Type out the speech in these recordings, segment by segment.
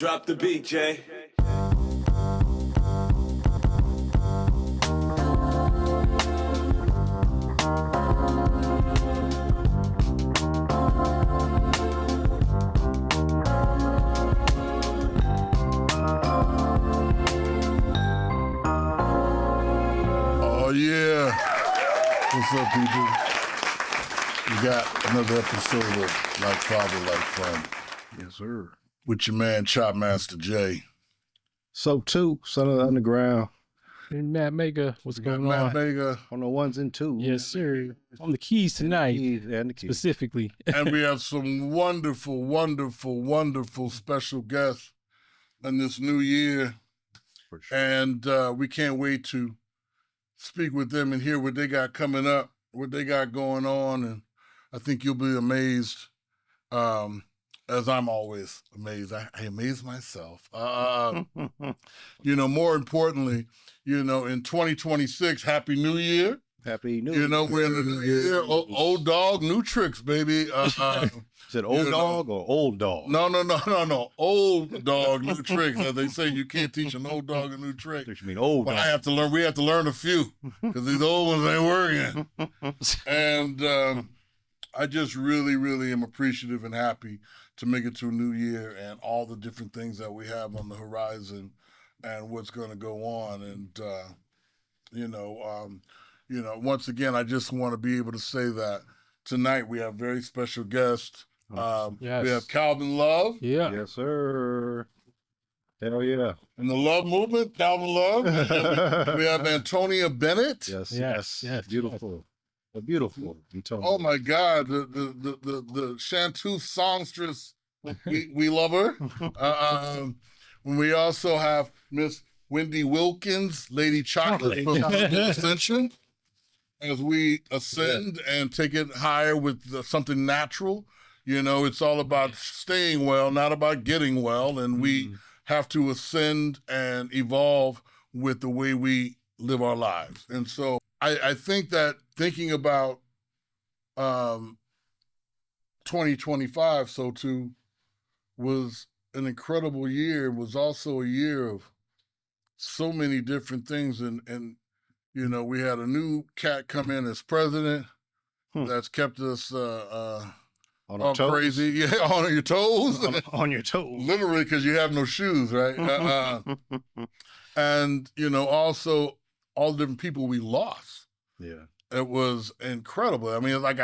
Drop the beat, Jay. Oh, yeah. What's up, people? We got another episode of Like Father, Like Fun. Yes, sir. With your man, ChopMaster J. SOTU, Son of the Underground. And Matt Mega, what's going Matt on? Mega. On the ones and twos. Yes, sir. On the keys tonight, And the keys. specifically. And we have some wonderful, wonderful, wonderful special guests in this new year. For sure. And we can't wait to speak with them and hear what they got coming up, what they got going on. And I think you'll be amazed, as I'm always amazed. I amaze myself. More importantly, in 2026, Happy New Year. Happy New Year. We're in the new year. Old dog, new tricks, baby. Is it old dog or old dog? No. Old dog, new tricks. As they say, you can't teach an old dog a new trick. You mean old But dog? we have to learn a few because these old ones ain't working. And I just really, really am appreciative and happy to make it to a new year and all the different things that we have on the horizon and what's going to go on. And, once again, I just want to be able to say that tonight we have very special guests. Yes. We have Kalvin Love. Yeah. Yes, sir. Hell yeah. In the Love Movement, Kalvin Love. We have Antonia Bennett. Yes. Beautiful. Beautiful. Oh my God, the chanteuse songstress, we love her. We also have Miss Wendy Wilkins, Lady Chocolate from Ascension, as we ascend and take it higher with something natural. It's all about staying well, not about getting well, and we have to ascend and evolve with the way we live our lives. And so I think that thinking about 2025, SOTU, was an incredible year. It was also a year of so many different things. And we had a new cat come in as president that's kept us on our toes. crazy. Yeah, on your toes. on your toes. Literally, because you have no shoes, right? And, also all the different people we lost. Yeah. It was incredible. I mean, like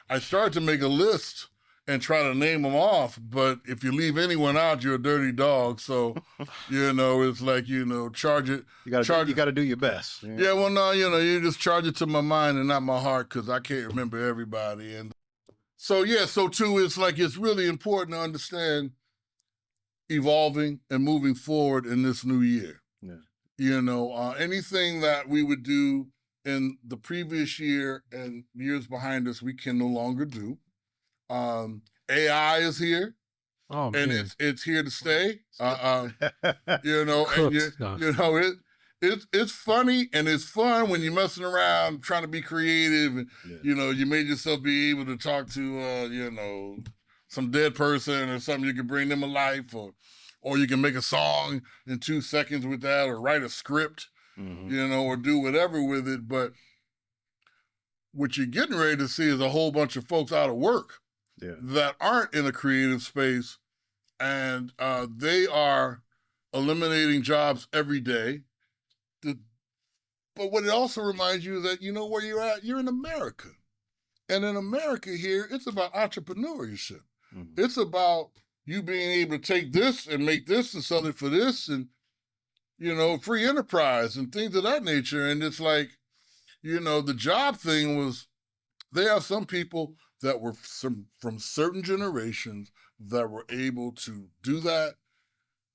I started to make a list and try to name them off, but if you leave anyone out, you're a dirty dog. So, it's like, charge it. You gotta do your best. Yeah, well, no, you just charge it to my mind and not my heart because I can't remember everybody. And so, too, it's like it's really important to understand evolving and moving forward in this new year. Yeah. Anything that we would do in the previous year and years behind us, we can no longer do. AI is here, Oh, and man. it's here to stay. It's funny and it's fun when you're messing around trying to be creative. And, you made yourself be able to talk to some dead person or something. You can bring them alive, or you can make a song in 2 seconds with that, or write a script. Or do whatever with it. But what you're getting ready to see is a whole bunch of folks out of work that aren't in a creative space, and they are eliminating jobs every day. But what it also reminds you is that where you're at, you're in America. And in America here, it's about entrepreneurship. It's about you being able to take this and make this and sell it for this, and free enterprise and things of that nature. And it's like, the job thing was, they have some people that were from certain generations that were able to do that,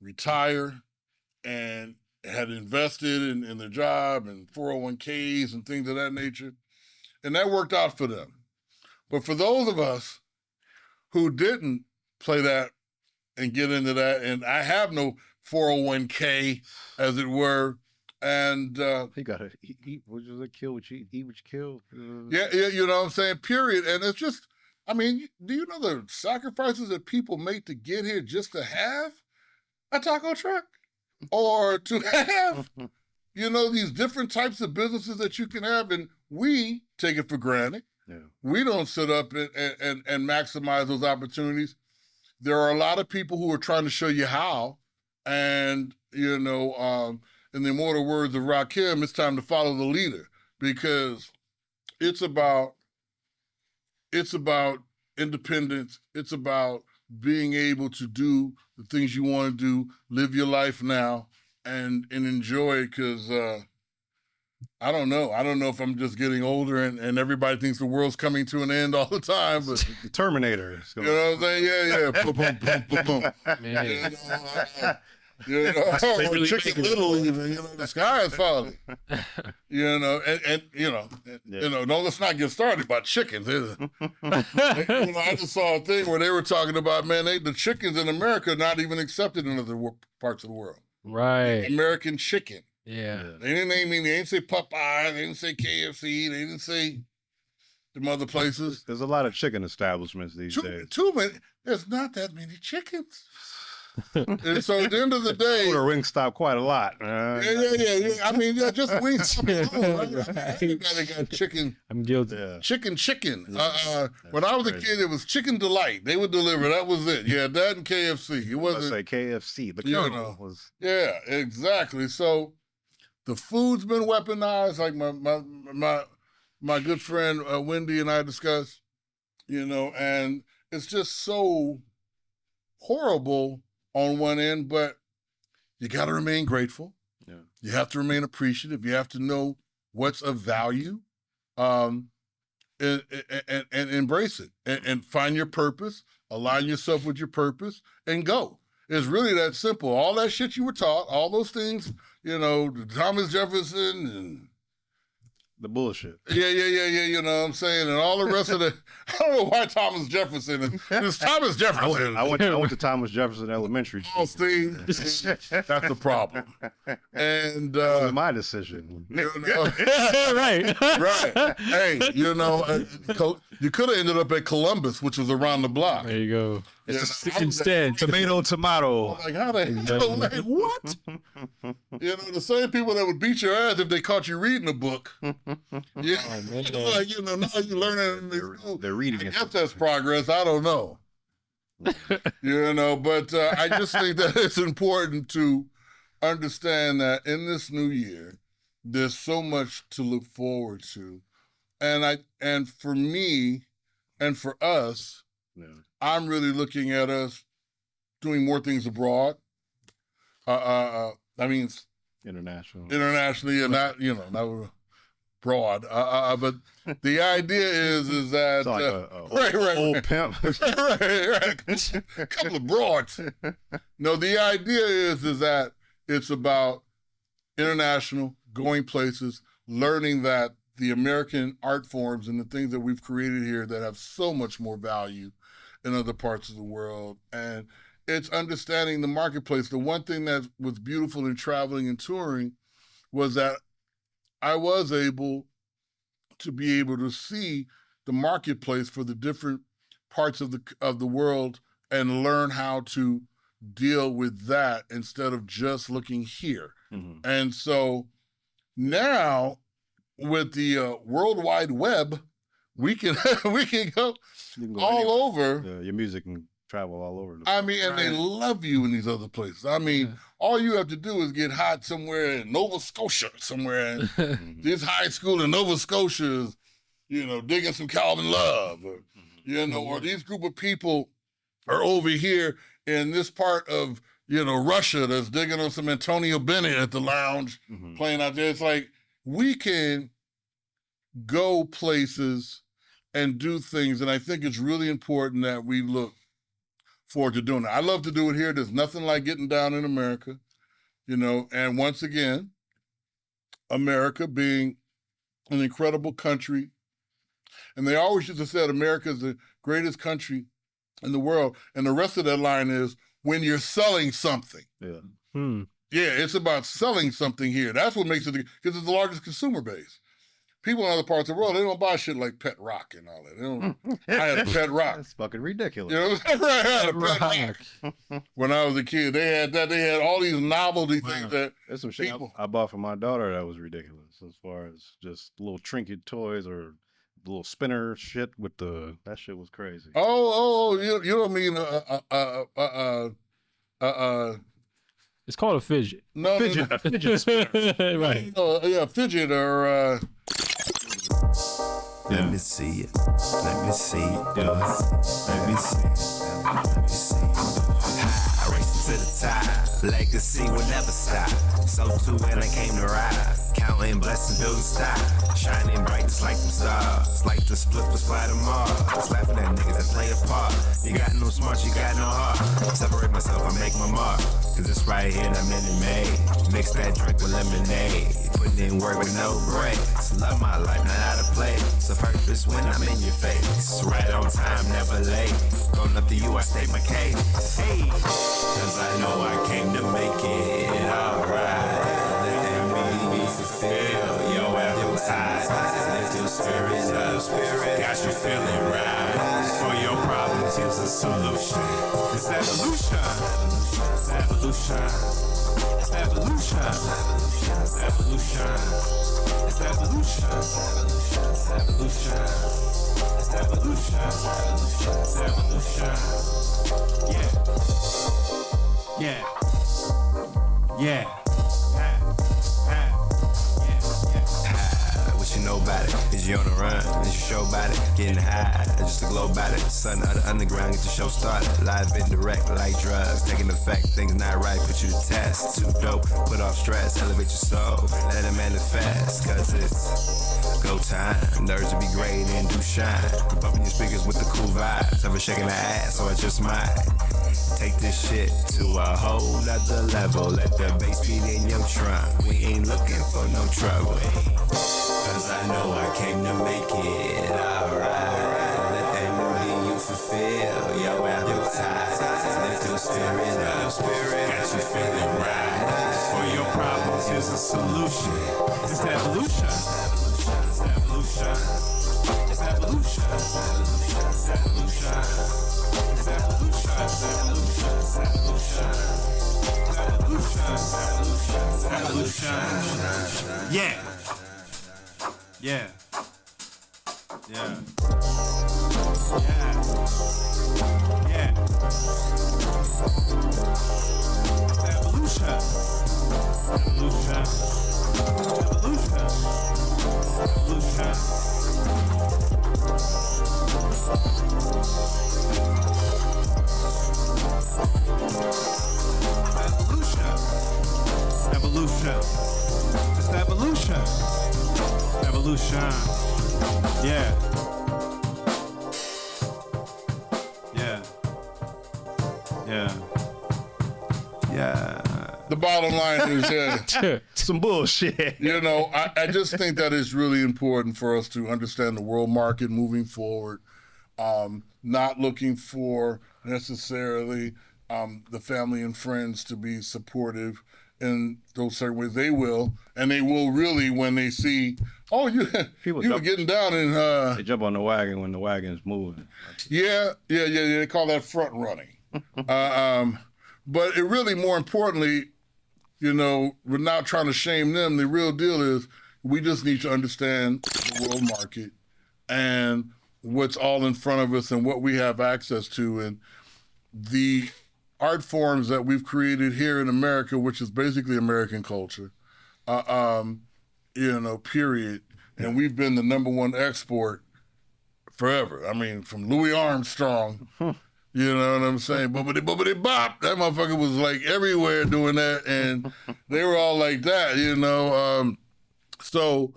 retire, and had invested in their job and 401ks and things of that nature. And that worked out for them. But for those of us who didn't play that and get into that, and I have no 401k, as it were, and he got to eat. What was it? Kill what you eat. What you kill. Yeah, you know what I'm saying. Period. And it's just, I mean, do you know the sacrifices that people make to get here just to have? a taco truck, or to have, these different types of businesses that you can have, and we take it for granted. Yeah. We don't sit up and maximize those opportunities. There are a lot of people who are trying to show you how, and in the immortal words of Rakim, it's time to follow the leader, because it's about independence. It's about being able to do the things you want to do, live your life now, and enjoy it, because I don't know. I don't know if I'm just getting older and everybody thinks the world's coming to an end all the time, but The Terminator. you know what I'm saying? Yeah. Boom, boom, boom, boom, boom. Man. Or really Chicken make it Little, even, the sky is falling. No, let's not get started about chickens. I just saw a thing where they were talking about, man, the chickens in America are not even accepted in other parts of the world. Right. American chicken. Yeah. They didn't say Popeye, they didn't say KFC, they didn't say the other places. There's a lot of chicken establishments these days. Too many. There's not that many chickens. And so at the end of the day, Or Wingstop quite a lot. yeah. I mean, just Wingstop alone, right? Everybody got chicken. I'm guilty. Yeah. Chicken. When I was a kid, it was Chicken Delight. They would deliver. That was it. Yeah, that and KFC. It I wasn't. say KFC. The You Colonel know. was. Yeah, exactly. So the food's been weaponized, like my good friend Wendy and I discussed, and it's just so horrible on one end, but you got to remain grateful. Yeah. You have to remain appreciative. You have to know what's of value, and embrace it, and find your purpose, align yourself with your purpose, and go. It's really that simple. All that shit you were taught, all those things, Thomas Jefferson and The bullshit. yeah, you know what I'm saying? And all the rest of the, I don't know why Thomas Jefferson, it's Thomas Jefferson. I went to Thomas Jefferson Elementary. Oh, see, that's the problem. And, That wasn't my decision. Right. right. Hey, you could have ended up at Columbus, which was around the block. There you go. You know, Instead. Tomato. Like, how the hell, like, what? The same people that would beat your ass if they caught you reading a book. Yeah. Oh, man. Now you're learning. They're reading I it. guess that's progress. I don't know. But I just think that it's important to understand that in this new year, there's so much to look forward to. And for me and for us, Yeah. I'm really looking at us doing more things abroad. I mean, internationally, and not broad. But the idea is that It's like right, old pimp. right. A couple of broads. No, the idea is that it's about international, going places, learning that the American art forms and the things that we've created here that have so much more value in other parts of the world. And it's understanding the marketplace. The one thing that was beautiful in traveling and touring was that I was able to see the marketplace for the different parts of the world and learn how to deal with that instead of just looking here. Mm-hmm. And so now with the World Wide Web, we can go You can go all anywhere. over. Your music can travel all over. I mean, and they love you in these other places. I mean, all you have to do is get hot somewhere in Nova Scotia, somewhere in this high school in Nova Scotia is, digging some Kalvin Love, or, or these group of people are over here in this part of, Russia that's digging on some Antonio Bennett at the lounge, playing out there. It's like, we can go places and do things, and I think it's really important that we look forward to doing it. I love to do it here. There's nothing like getting down in America, and once again, America being an incredible country, and they always used to say that America is the greatest country in the world, and the rest of that line is when you're selling something. Yeah. Yeah, it's about selling something here. That's what makes it, because it's the largest consumer base. people in other parts of the world, they don't buy shit like Pet Rock and all that. They don't, I had a Pet Rock. That's fucking ridiculous. You know what I'm saying? I had a Pet Rock. When I was a kid, they had that. They had all these novelty things that There's some shit people. I bought for my daughter that was ridiculous as far as just little trinket toys or little spinner shit with that shit was crazy. You don't mean It's called a fidget. no, Fidget, no, a fidget spinner. Right. yeah, fidget or Let me see it. Let me see it. Do it. Let me see it. Let me see it. High, racing to the top. Legacy will never stop. So too when I came to ride. Counting blessings, building stock. Shining bright just like them stars. Like the split was fly to Mars. Laughing at niggas that play a part. You got no smart, you got no heart. Separate myself, I make my mark. Cause it's right here and I'm in it made. Mix that drink with lemonade. Putting in work with no breaks. Love my life, not out of play. It's a purpose when I'm in your face. Right on time, never late. Going up to you, I state my case. Hey, cause I know I came to make it alright. Let me fulfill your appetite. Lift your spirit up. Got you feeling right. For your problems, here's a solution. It's evolution. It's evolution. It's evolution. It's evolution. It's evolution. It's evolution. It's evolution. It's evolution. Yeah. Yeah. What you know about it? Is you on the run? Is you show about it? Getting high, just to glow about it. Sun of the underground, get the show started. Live and direct, like drugs, taking effect. Things not right, put you to test. Too dope, put off stress, elevate your soul, let it manifest. Cause it's go time. Nerves will be great and do shine. Bumping your speakers with the cool vibes. Ever shaking the ass, so I just might take this shit to a whole nother level. Let the bass beat in your trunk. We ain't looking for no trouble. Cause I know I came to make it alright. Let that you fulfill your appetite. Lift your spirit up. Got you feeling right. For your problems, here's a solution. It's evolution. It's evolution. It's evolution. It's evolution. It's evolution. It's evolution. It's evolution. It's evolution. Yeah. Yeah. Yeah. Yeah. Yeah. Evolution. Evolution. Evolution. Evolution. Evolution. Evolution. It's evolution. Evolution. Yeah. Yeah. Yeah. Yeah. the bottom line is Some bullshit. you know, I just think that it's really important for us to understand the world market moving forward. Not looking for necessarily the family and friends to be supportive in those certain ways. They will, and they will really when they see, oh, you were getting down in. They jump on the wagon when the wagon's moving. Yeah. They call that front running. But it really, more importantly, you know, we're not trying to shame them. The real deal is we just need to understand the world market and what's all in front of us and what we have access to. And the art forms that we've created here in America, which is basically American culture, you know, period. And we've been the #1 export forever. I mean, from Louis Armstrong, you know what I'm saying? Boopity bop. That motherfucker was like everywhere doing that. And they were all like that, you know? So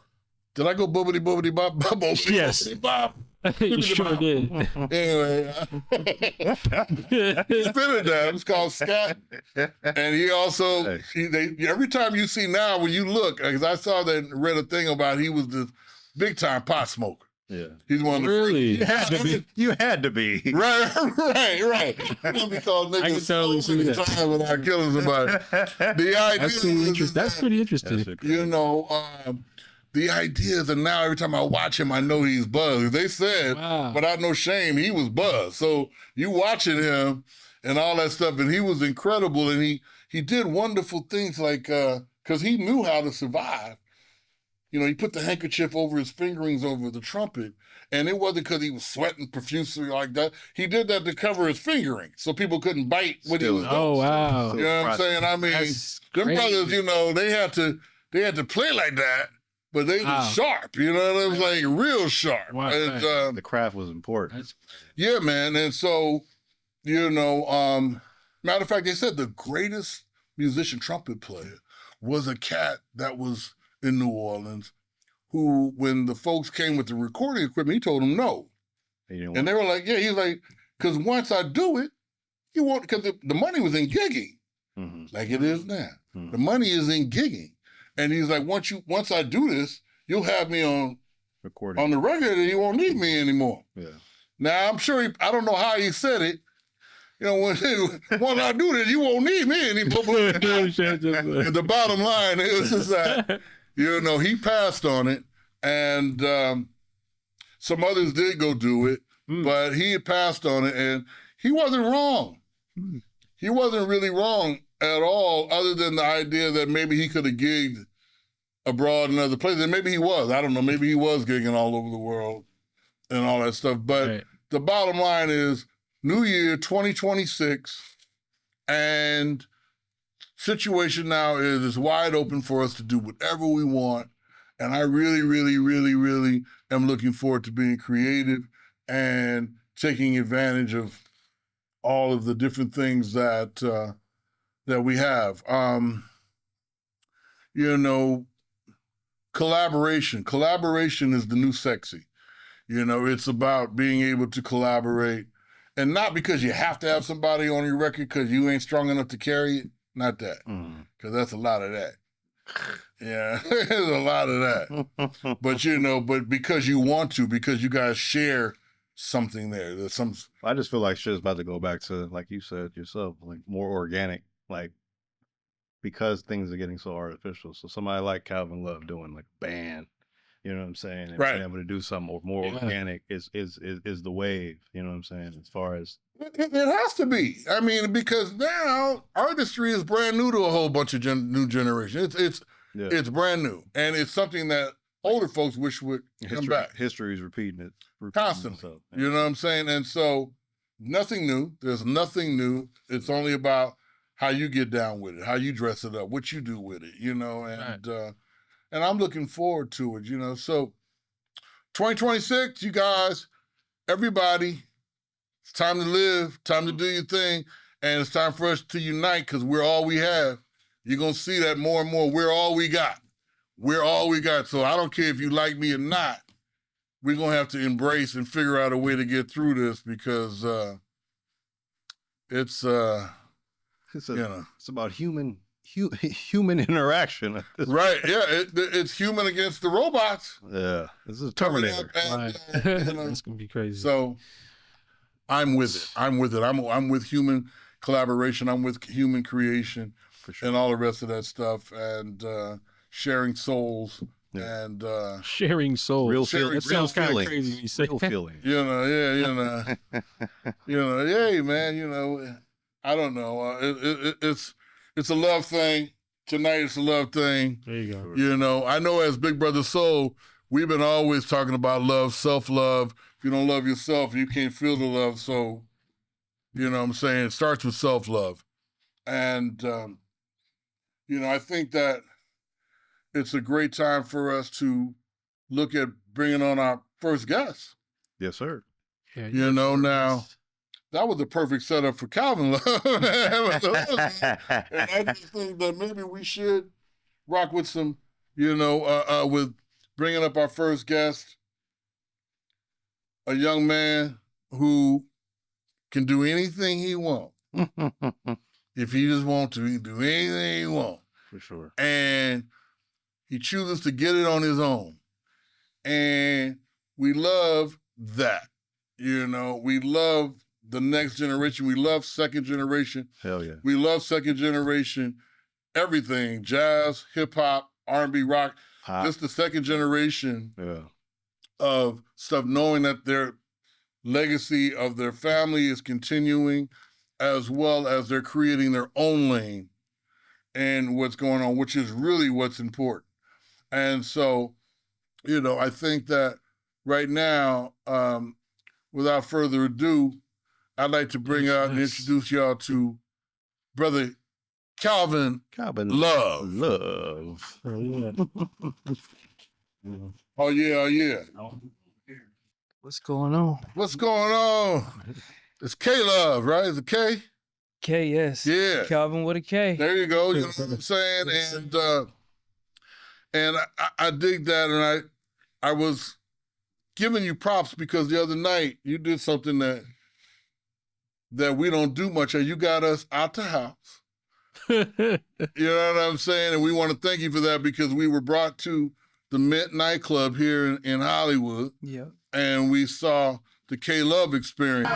did I go boopity bop? Yes. Bop. You sure did. Anyway, he spit it down. It's called scat. And he also, every time you see now, when you look, because I saw that and read a thing about he was this big time pot smoker. Yeah. He's one of the Really? You had to be. You had to be. Right. You're gonna be called I can niggas totally so see many that. times without killing somebody. The idea That's pretty is interesting. That's that, pretty interesting. you know, the idea that now every time I watch him, I know he's buzzed. They said, without no shame, he was buzzed. So you watching him and all that stuff, and he was incredible, and he did wonderful things like, because he knew how to survive. You know, he put the handkerchief over his fingerings over the trumpet, and it wasn't because he was sweating profusely like that. He did that to cover his fingering so people couldn't bite what he was doing. Oh, wow. You know what I'm saying? I mean, them brothers, you know, they had to play like that, but they was sharp. You know, it was like real sharp. Wow. And, the craft was important. Yeah, man. And so, you know, matter of fact, they said the greatest musician trumpet player was a cat that was in New Orleans, who, when the folks came with the recording equipment, he told them no. And they were like, yeah, he's like, because once I do it, you won't, because the money was in gigging, like it is now. The money is in gigging. And he's like, once I do this, you'll have me on recording on the record, and you won't need me anymore. Yeah. Now, I'm sure, I don't know how he said it. You know, when I do this, you won't need me anymore. The bottom line is that, you know, he passed on it, and some others did go do it, but he had passed on it, and he wasn't wrong. He wasn't really wrong at all, other than the idea that maybe he could have gigged abroad in other places. And maybe he was. I don't know. Maybe he was gigging all over the world and all that stuff. But the bottom line is, New Year 2026, and situation now is it's wide open for us to do whatever we want. And I really, really, really, really am looking forward to being creative and taking advantage of all of the different things that that we have. You know, collaboration. Collaboration is the new sexy. You know, it's about being able to collaborate. And not because you have to have somebody on your record because you ain't strong enough to carry it. Not that. Because that's a lot of that. Yeah, there's a lot of that. But, you know, but because you want to, because you guys share something there. There's some. I just feel like shit's about to go back to, like you said yourself, like more organic, like, because things are getting so artificial. So somebody like Kalvin Love doing like band, you know what I'm saying? And being able to do something more organic is the wave, you know what I'm saying? As far as it has to be. I mean, because now artistry is brand new to a whole bunch of new generation. It's brand new, and it's something that older folks wish would come back. History is repeating it constantly. Itself, you know what I'm saying? And so nothing new. There's nothing new. It's only about how you get down with it, how you dress it up, what you do with it, you know, and I'm looking forward to it, you know. So 2026, you guys, everybody, it's time to live, time to do your thing, and it's time for us to unite because we're all we have. You're going to see that more and more. We're all we got. We're all we got. So I don't care if you like me or not. We're going to have to embrace and figure out a way to get through this because it's about human interaction. Right, yeah. It's human against the robots. Yeah, this is a Terminator. It's gonna be crazy. So I'm with it. I'm with human collaboration. I'm with human creation, for sure, and all the rest of that stuff, and sharing souls. Yeah. And sharing souls. Real feeling. That sounds kind of crazy when you say real feeling. You know, hey man, you know, I don't know. It's a love thing. Tonight it's a love thing. There you go. You know, I know as Big Brother Soul, we've been always talking about love, self-love. If you don't love yourself, you can't feel the love. So, you know what I'm saying? It starts with self-love. And, you know, I think that it's a great time for us to look at bringing on our first guest. Yes, sir. Yeah, you know, now, that was the perfect setup for Kalvin Love. And I just think that maybe we should rock with some, you know, with bringing up our first guest, a young man who can do anything he wants. If he just wants to, he can do anything he wants. For sure. And he chooses to get it on his own. And we love that. You know, we love the next generation. We love second generation. Hell yeah. We love second generation, everything, jazz, hip hop, R&B, rock. just the second generation Yeah. of stuff, knowing that their legacy of their family is continuing, as well as they're creating their own lane and what's going on, which is really what's important. And so, you know, I think that right now, without further ado, I'd like to bring out and introduce y'all to Brother Kalvin Love. Love. Oh, yeah. Oh, yeah, oh, yeah. What's going on? What's going on? It's K-Love, right? Is it K? K, yes. Yeah. Calvin with a K. There you go. You know what I'm saying? And I dig that. And I was giving you props because the other night you did something that we don't do much. And you got us out the house. You know what I'm saying? And we want to thank you for that because we were brought to the Mint nightclub here in Hollywood. Yeah. And we saw the K-Love experience.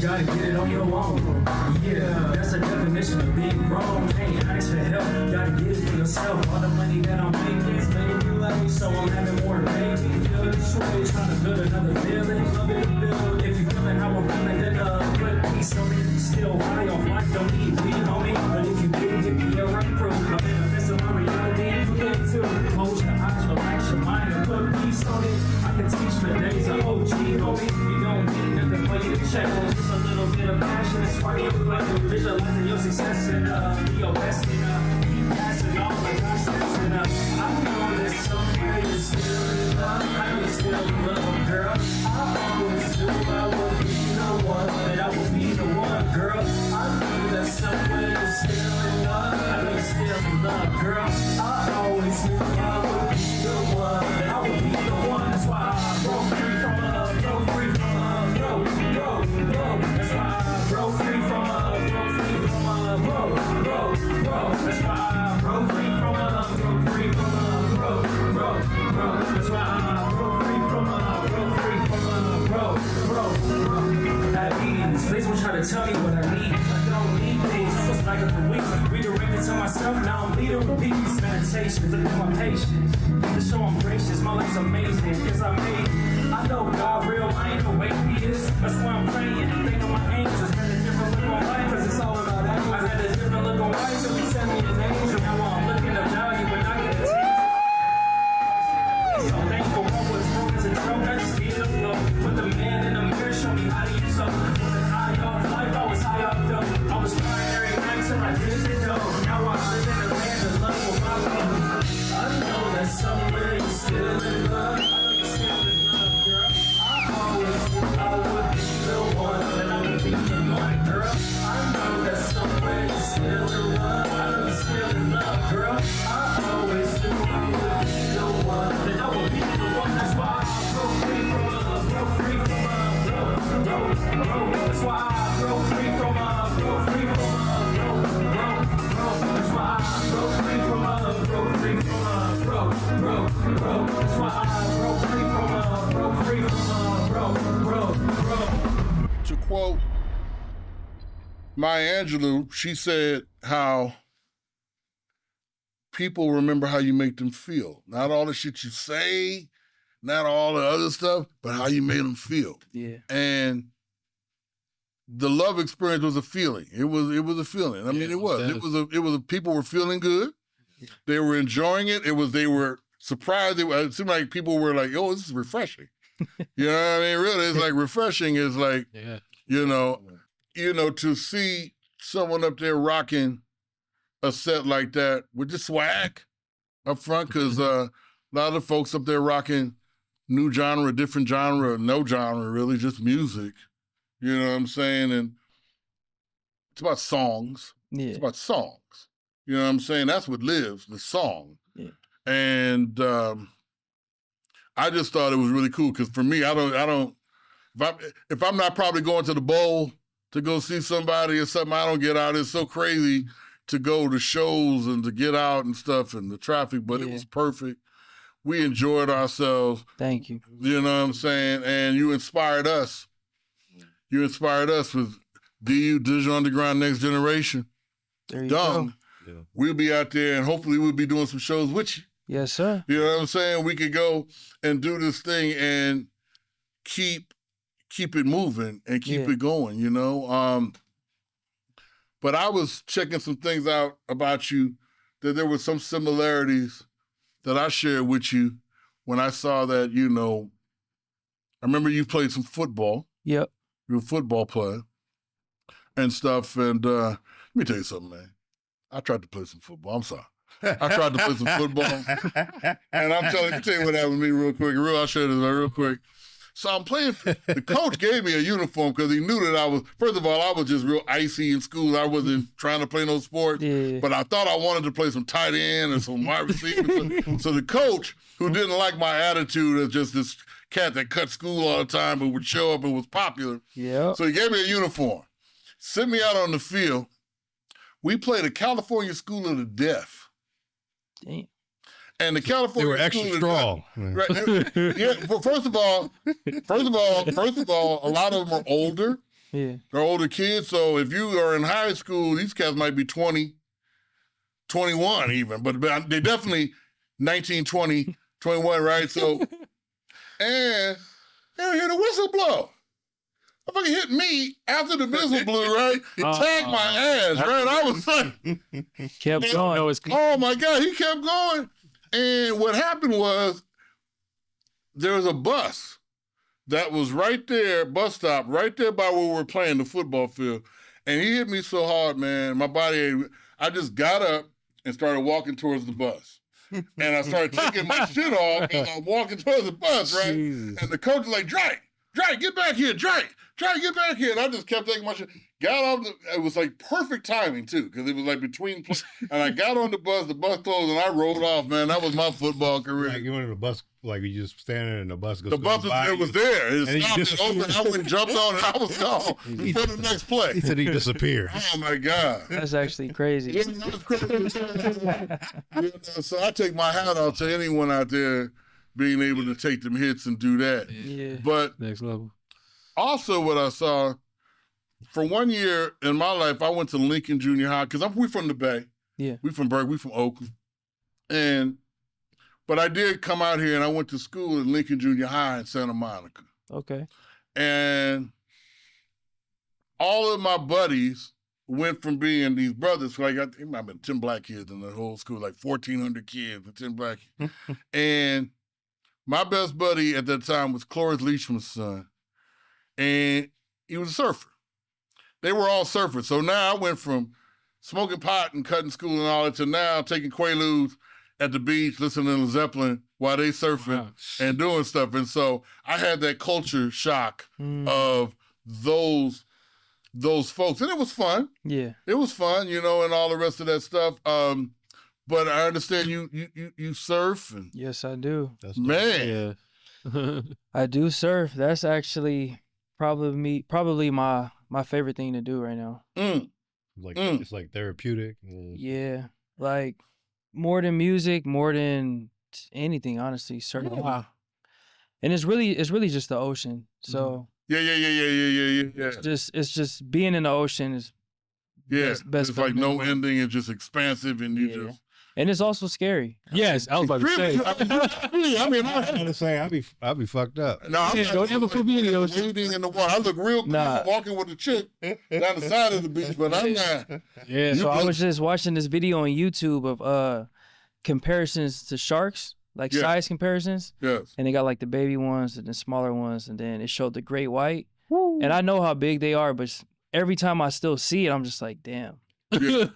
Gotta get it on your own. Yeah, that's the definition of being grown. Ain't ask for help, gotta get it for yourself. All the money that I'm making is making you like me, so I'm having more to make me feel this way. Trying to build another feeling, love it to build. If you feeling how I'm feeling, then put peace on me. Still high off life, don't need weed on me. But if you did, hit me a right through. I'm manifesting my reality, you can too. Close your eyes, relax your mind, and put peace on it. I can teach for days of OG, homie. You don't need nothing for you to change. Just a little bit of passion, it's why you're reflecting. Visualizing your success and be your best and keep passing all the concepts and I know that somewhere you're still in love. I can still love, girl. I always knew I would be the one, but I would be the one, girl. I know that somewhere you're still in love. I know you're still in love, girl. I always knew I would be the one, but I would be the one. That's why I broke free from love, broke free from love, broke. That's why I broke free from love, broke free from love, broke. That's why I broke free from love, broke free from love, broke. That's why I broke free from love, broke free from love, broke. At ease, please will try to tell me what I need. I don't need things, I was like it for weeks. Redirected to myself, now I'm leading with peace. Meditation, look at my patience. To show I'm gracious, my life's amazing. Cause I know God real, I ain't no way he is. That's why I'm praying, think of my angels. Had a different look on life, cause it's all about that. I had a different look on life, so he sent me an angel. Now I'm looking at value, but I get a taste. So thankful for what's wrong as a joke, I just need a flow. Put the man in the mirror, show me how to use something. Wasn't high off life, I was high off dope. I was crying every night till I didn't know. Now I live in the land of love with my love. I know that somewhere you're still in love. I know you're still in love, girl. I always knew I would be the one, but I would be the one, girl. I know that somewhere you're still in love. I know you're still in love, girl. I always knew I would be the one, but I would be the one. That's why I broke free from love, broke free from love, broke. That's why I broke free from love, broke free from love, broke. That's why I broke free from love, broke free from love, broke. That's why I broke free from love, broke free from love, broke. To quote Maya Angelou, she said how people remember how you make them feel. Not all the shit you say, not all the other stuff, but how you made them feel. Yeah. And the love experience was a feeling. It was a feeling. I mean, it was. People were feeling good. They were enjoying it. They were surprised. It seemed like people were like, "Oh, this is refreshing." You know what I mean? Really, it's like refreshing is like, you know, to see someone up there rocking a set like that with the swag up front, because a lot of folks up there rocking new genre, different genre, no genre, really, just music. You know what I'm saying? And it's about songs. Yeah. It's about songs. You know what I'm saying? That's what lives, the song. Yeah. And I just thought it was really cool because for me, I don't. If I'm not probably going to the bowl to go see somebody or something I don't get out. It's so crazy to go to shows and to get out and stuff and the traffic, but it was perfect. We enjoyed ourselves. Thank you. You know what I'm saying? And you inspired us. You inspired us with DU, Digital Underground Next Generation. There you Done. go. Yeah. We'll be out there and hopefully we'll be doing some shows with you. Yes, sir. You know what I'm saying? We could go and do this thing and keep it moving and keep it going, you know? But I was checking some things out about you that there were some similarities that I shared with you when I saw that, you know, I remember you played some football. Yep. You're a football player and stuff. And let me tell you something, man. I tried to play some football. I'm sorry. I tried to play some football. And I'm telling you what happened to me real quick. I'll share this real quick. So I'm playing. The coach gave me a uniform because he knew that I was, first of all, I was just real icy in school. I wasn't trying to play no sports. Yeah. But I thought I wanted to play some tight end and some wide receiver. So the coach, who didn't like my attitude as just this cat that cut school all the time but would show up and was popular. Yeah. So he gave me a uniform, sent me out on the field. We played a California School of the Deaf. Damn. And the California They were extra School of strong. the Deaf, right, yeah, well, first of all, a lot of them are older. Yeah. They're older kids. So if you are in high school, these cats might be 20, 21 even, but they definitely 19, 20, 21, right? So, and they hear the whistle blow. Motherfucker hit me after the whistle blew, right? Tagged my ass, right? I was like, Kept going. oh my God, he kept going. And what happened was there was a bus that was right there, bus stop, right there by where we were playing the football field. And he hit me so hard, man, my body, I just got up and started walking towards the bus. And I started taking my shit off and I'm walking towards the bus, right? Jesus. And the coach was like, Drake, get back here, Drake, get back here. And I just kept taking my shit. Got off, it was like perfect timing too, because it was like between, and I got on the bus closed, and I rolled off, man. That was my football career. Like you went in the bus, like you just standing in the bus. The bus was there. It And stopped, it opened, I went and jumped on it, I was gone for the next play. He said he disappeared. Oh my God. That's actually crazy. Yeah, that was crazy. You know, so I take my hat off to anyone out there being able to take them hits and do that. Yeah. But Next level. also what I saw, for 1 year in my life, I went to Lincoln Junior High, because we from the Bay. Yeah. We from Berkeley, we from Oakland. But I did come out here and I went to school at Lincoln Junior High in Santa Monica. Okay. And all of my buddies went from being these brothers, like it might have been 10 black kids in the whole school, like 1,400 kids with 10 black kids. And my best buddy at that time was Cloris Leachman's son. And he was a surfer. They were all surfers. So now I went from smoking pot and cutting school and all that to now taking Quaaludes at the beach, listening to Zeppelin while they surfing and doing stuff. And so I had that culture shock of those folks. And it was fun. Yeah. It was fun, you know, and all the rest of that stuff. But I understand you surf. And Yes, I do. man. Yeah. I do surf. That's actually probably my favorite thing to do right now. It's like therapeutic. Yeah. Like more than music, more than anything, honestly. Surfing. Wow. And it's really just the ocean. So Yeah. it's just being in the ocean is best it's like feeling in no the world. ending. It's just expansive, and you Yeah. just. And it's also scary. Yes, I was about to say. I mean, I'm just saying, I'll be fucked up. no, I'm Yeah, not don't ever put me in the ocean. wading in the water. I look real cool Nah. walking with a chick down the side of the beach, but I'm not. Yeah. So I was just watching this video on YouTube of comparisons to sharks, like Yeah. size comparisons. Yes. And they got like the baby ones and the smaller ones, and then it showed the great white. And I know how big they are, but every time I still see it, I'm just like, damn. Yeah.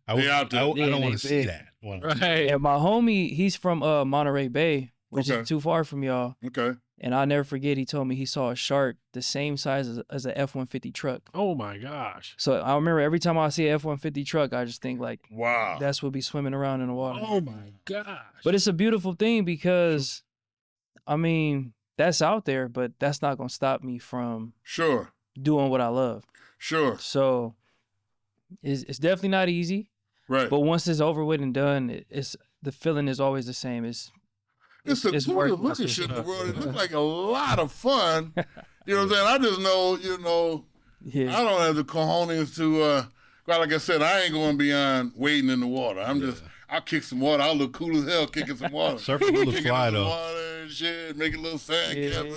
I They out there. don't Yeah, want they to see big. that. Right. And my homie, he's from Monterey Bay, which Okay. is too far from y'all. Okay. And I'll never forget, he told me he saw a shark the same size as a F-150 truck. Oh my gosh. So I remember every time I see a F-150 truck, I just think like, Wow. that's what be swimming around in the water. Oh my gosh. But it's a beautiful thing because, I mean, that's out there, but that's not going to stop me from, Sure. doing what I love. Sure. So it's definitely not easy. Right. But once it's over with and done, it's the feeling is always the same. It's the coolest looking shit in the world. It looks like a lot of fun. You know what I'm saying? I just know, Yeah. I don't have the cojones to, well, like I said, I ain't going beyond wading in the water. I'll kick some water. I'll look cool as hell kicking some water. Surfing will look Kicking fly some though. water and shit, make a little sand castle.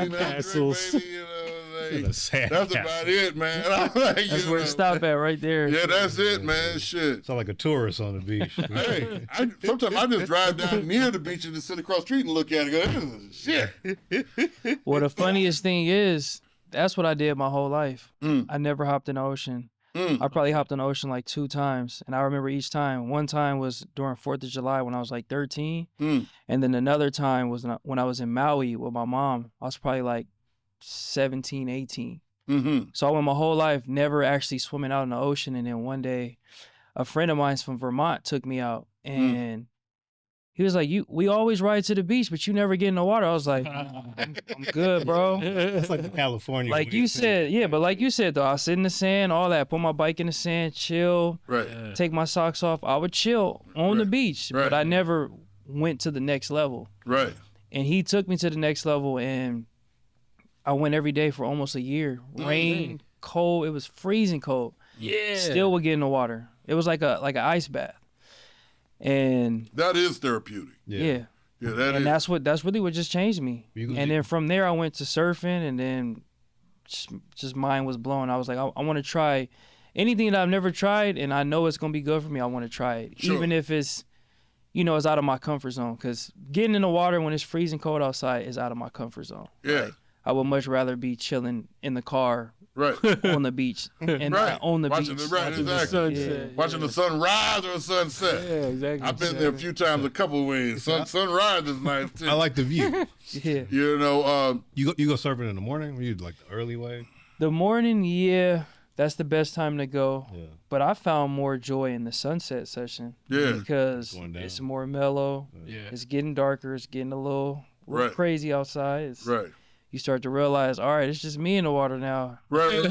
Castles. That's about it, man. That's where it stop at right there. Yeah, that's it, man. Shit. Sound like a tourist on the beach. Hey, sometimes I just drive down near the beach and just sit across the street and look at it and go, this is shit. Well, the funniest thing is, that's what I did my whole life. I never hopped in the ocean. I probably hopped in the ocean like 2 times. And I remember each time. One time was during 4th of July when I was like 13. And then another time was when I was in Maui with my mom. I was probably like 17, 18. So I went my whole life never actually swimming out in the ocean. And then one day, a friend of mine's from Vermont took me out. And he was like, we always ride to the beach, but you never get in the water. I was like, I'm good, bro. It's like the California. Like you said, yeah, but like you said, though, I sit in the sand, all that, put my bike in the sand, chill, Right. take my socks off. I would chill on the beach, but I never went to the next level. Right. And he took me to the next level, and I went every day for almost a year. Rain, cold, it was freezing cold. Yeah. Still would get in the water. It was like an ice bath. And that is therapeutic. Yeah, and that's really what just changed me. And then from there, I went to surfing, and then just mind was blown. I was like, I want to try anything that I've never tried, and I know it's gonna be good for me. I want to try it, even if it's, it's out of my comfort zone. Because getting in the water when it's freezing cold outside is out of my comfort zone. Yeah, like, I would much rather be chilling in the car. On the beach and not on the beach. Watching the sunset. Watching the sunrise or sunset. Yeah, exactly. I've been there a few times, a couple of ways. Sunrise is nice too. I like the view. Yeah. You go surfing in the morning? Or you like the early way? The morning, yeah, that's the best time to go. Yeah. But I found more joy in the sunset session. Yeah. Because it's more mellow. Yeah. It's getting darker. It's getting a little crazy outside. Right. You start to realize, all right, it's just me in the water now. Right.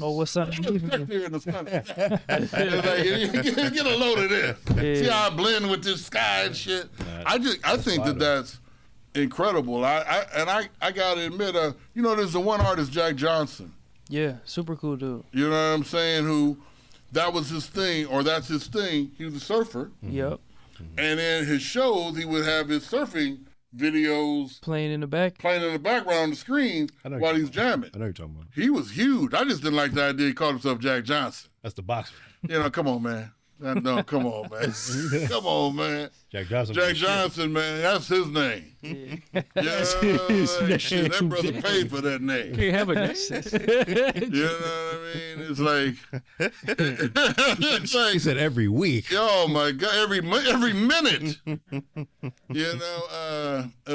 Oh, what's up? Here in the sun. Get a load of this. Yeah. See how I blend with this sky and shit. I think that's incredible. I gotta admit, there's the one artist, Jack Johnson. Yeah, super cool dude. You know what I'm saying? Who that was his thing, or that's his thing. He was a surfer. Yep. And in his shows, he would have his surfing videos playing in the background on the screen while he's jamming. I know you're talking about. He was huge. I just didn't like the idea he called himself Jack Johnson. That's the boxer. Come on, man. No, come on, man. Come on, man. Jack Johnson. Jack Johnson, man. That's his name. Yeah. Shit, that brother paid for that name. Can't have a name. You know what I mean? It's like He said every week. Oh my God! Every minute.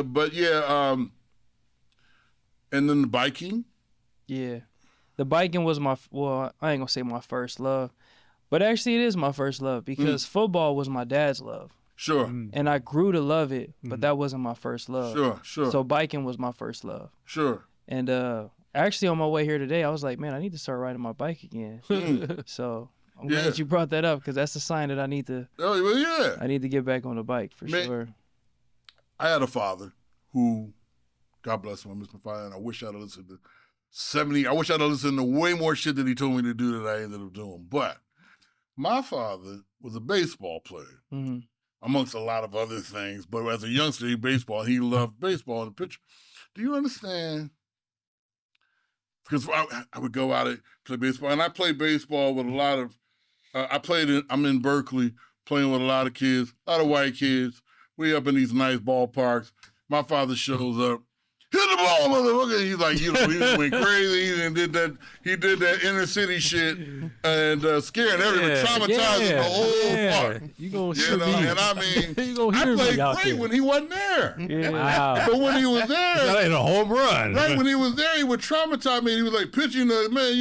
But yeah. And then the biking. Yeah, the biking was I ain't gonna say my first love, but actually it is my first love because football was my dad's love. Sure. And I grew to love it, but that wasn't my first love. Sure. So biking was my first love. Sure. And actually on my way here today, I was like, man, I need to start riding my bike again. So I'm glad you brought that up because that's a sign that I need to. Oh well, yeah. I need to get back on the bike for sure. I had a father who, God bless him, I miss my father, and I wish I'd have listened to 70. I wish I'd have listened to way more shit that he told me to do that I ended up doing. But my father was a baseball player, amongst a lot of other things. But as a youngster, he loved baseball and the pitcher. Do you understand? Because I would go out and play baseball, and I played baseball with a lot of. I'm in Berkeley playing with a lot of kids, a lot of white kids. We up in these nice ballparks. My father shows up. Hit the ball, motherfucker. He's like, he went crazy. He did that inner city shit and scaring everybody, traumatizing the whole park. You gonna hear me. And I mean, you gonna hear I played me out great there. when he wasn't there. Yeah. Wow. But when he was there, That ain't a home run. right when he was there, he would traumatize me. He was like pitching the man,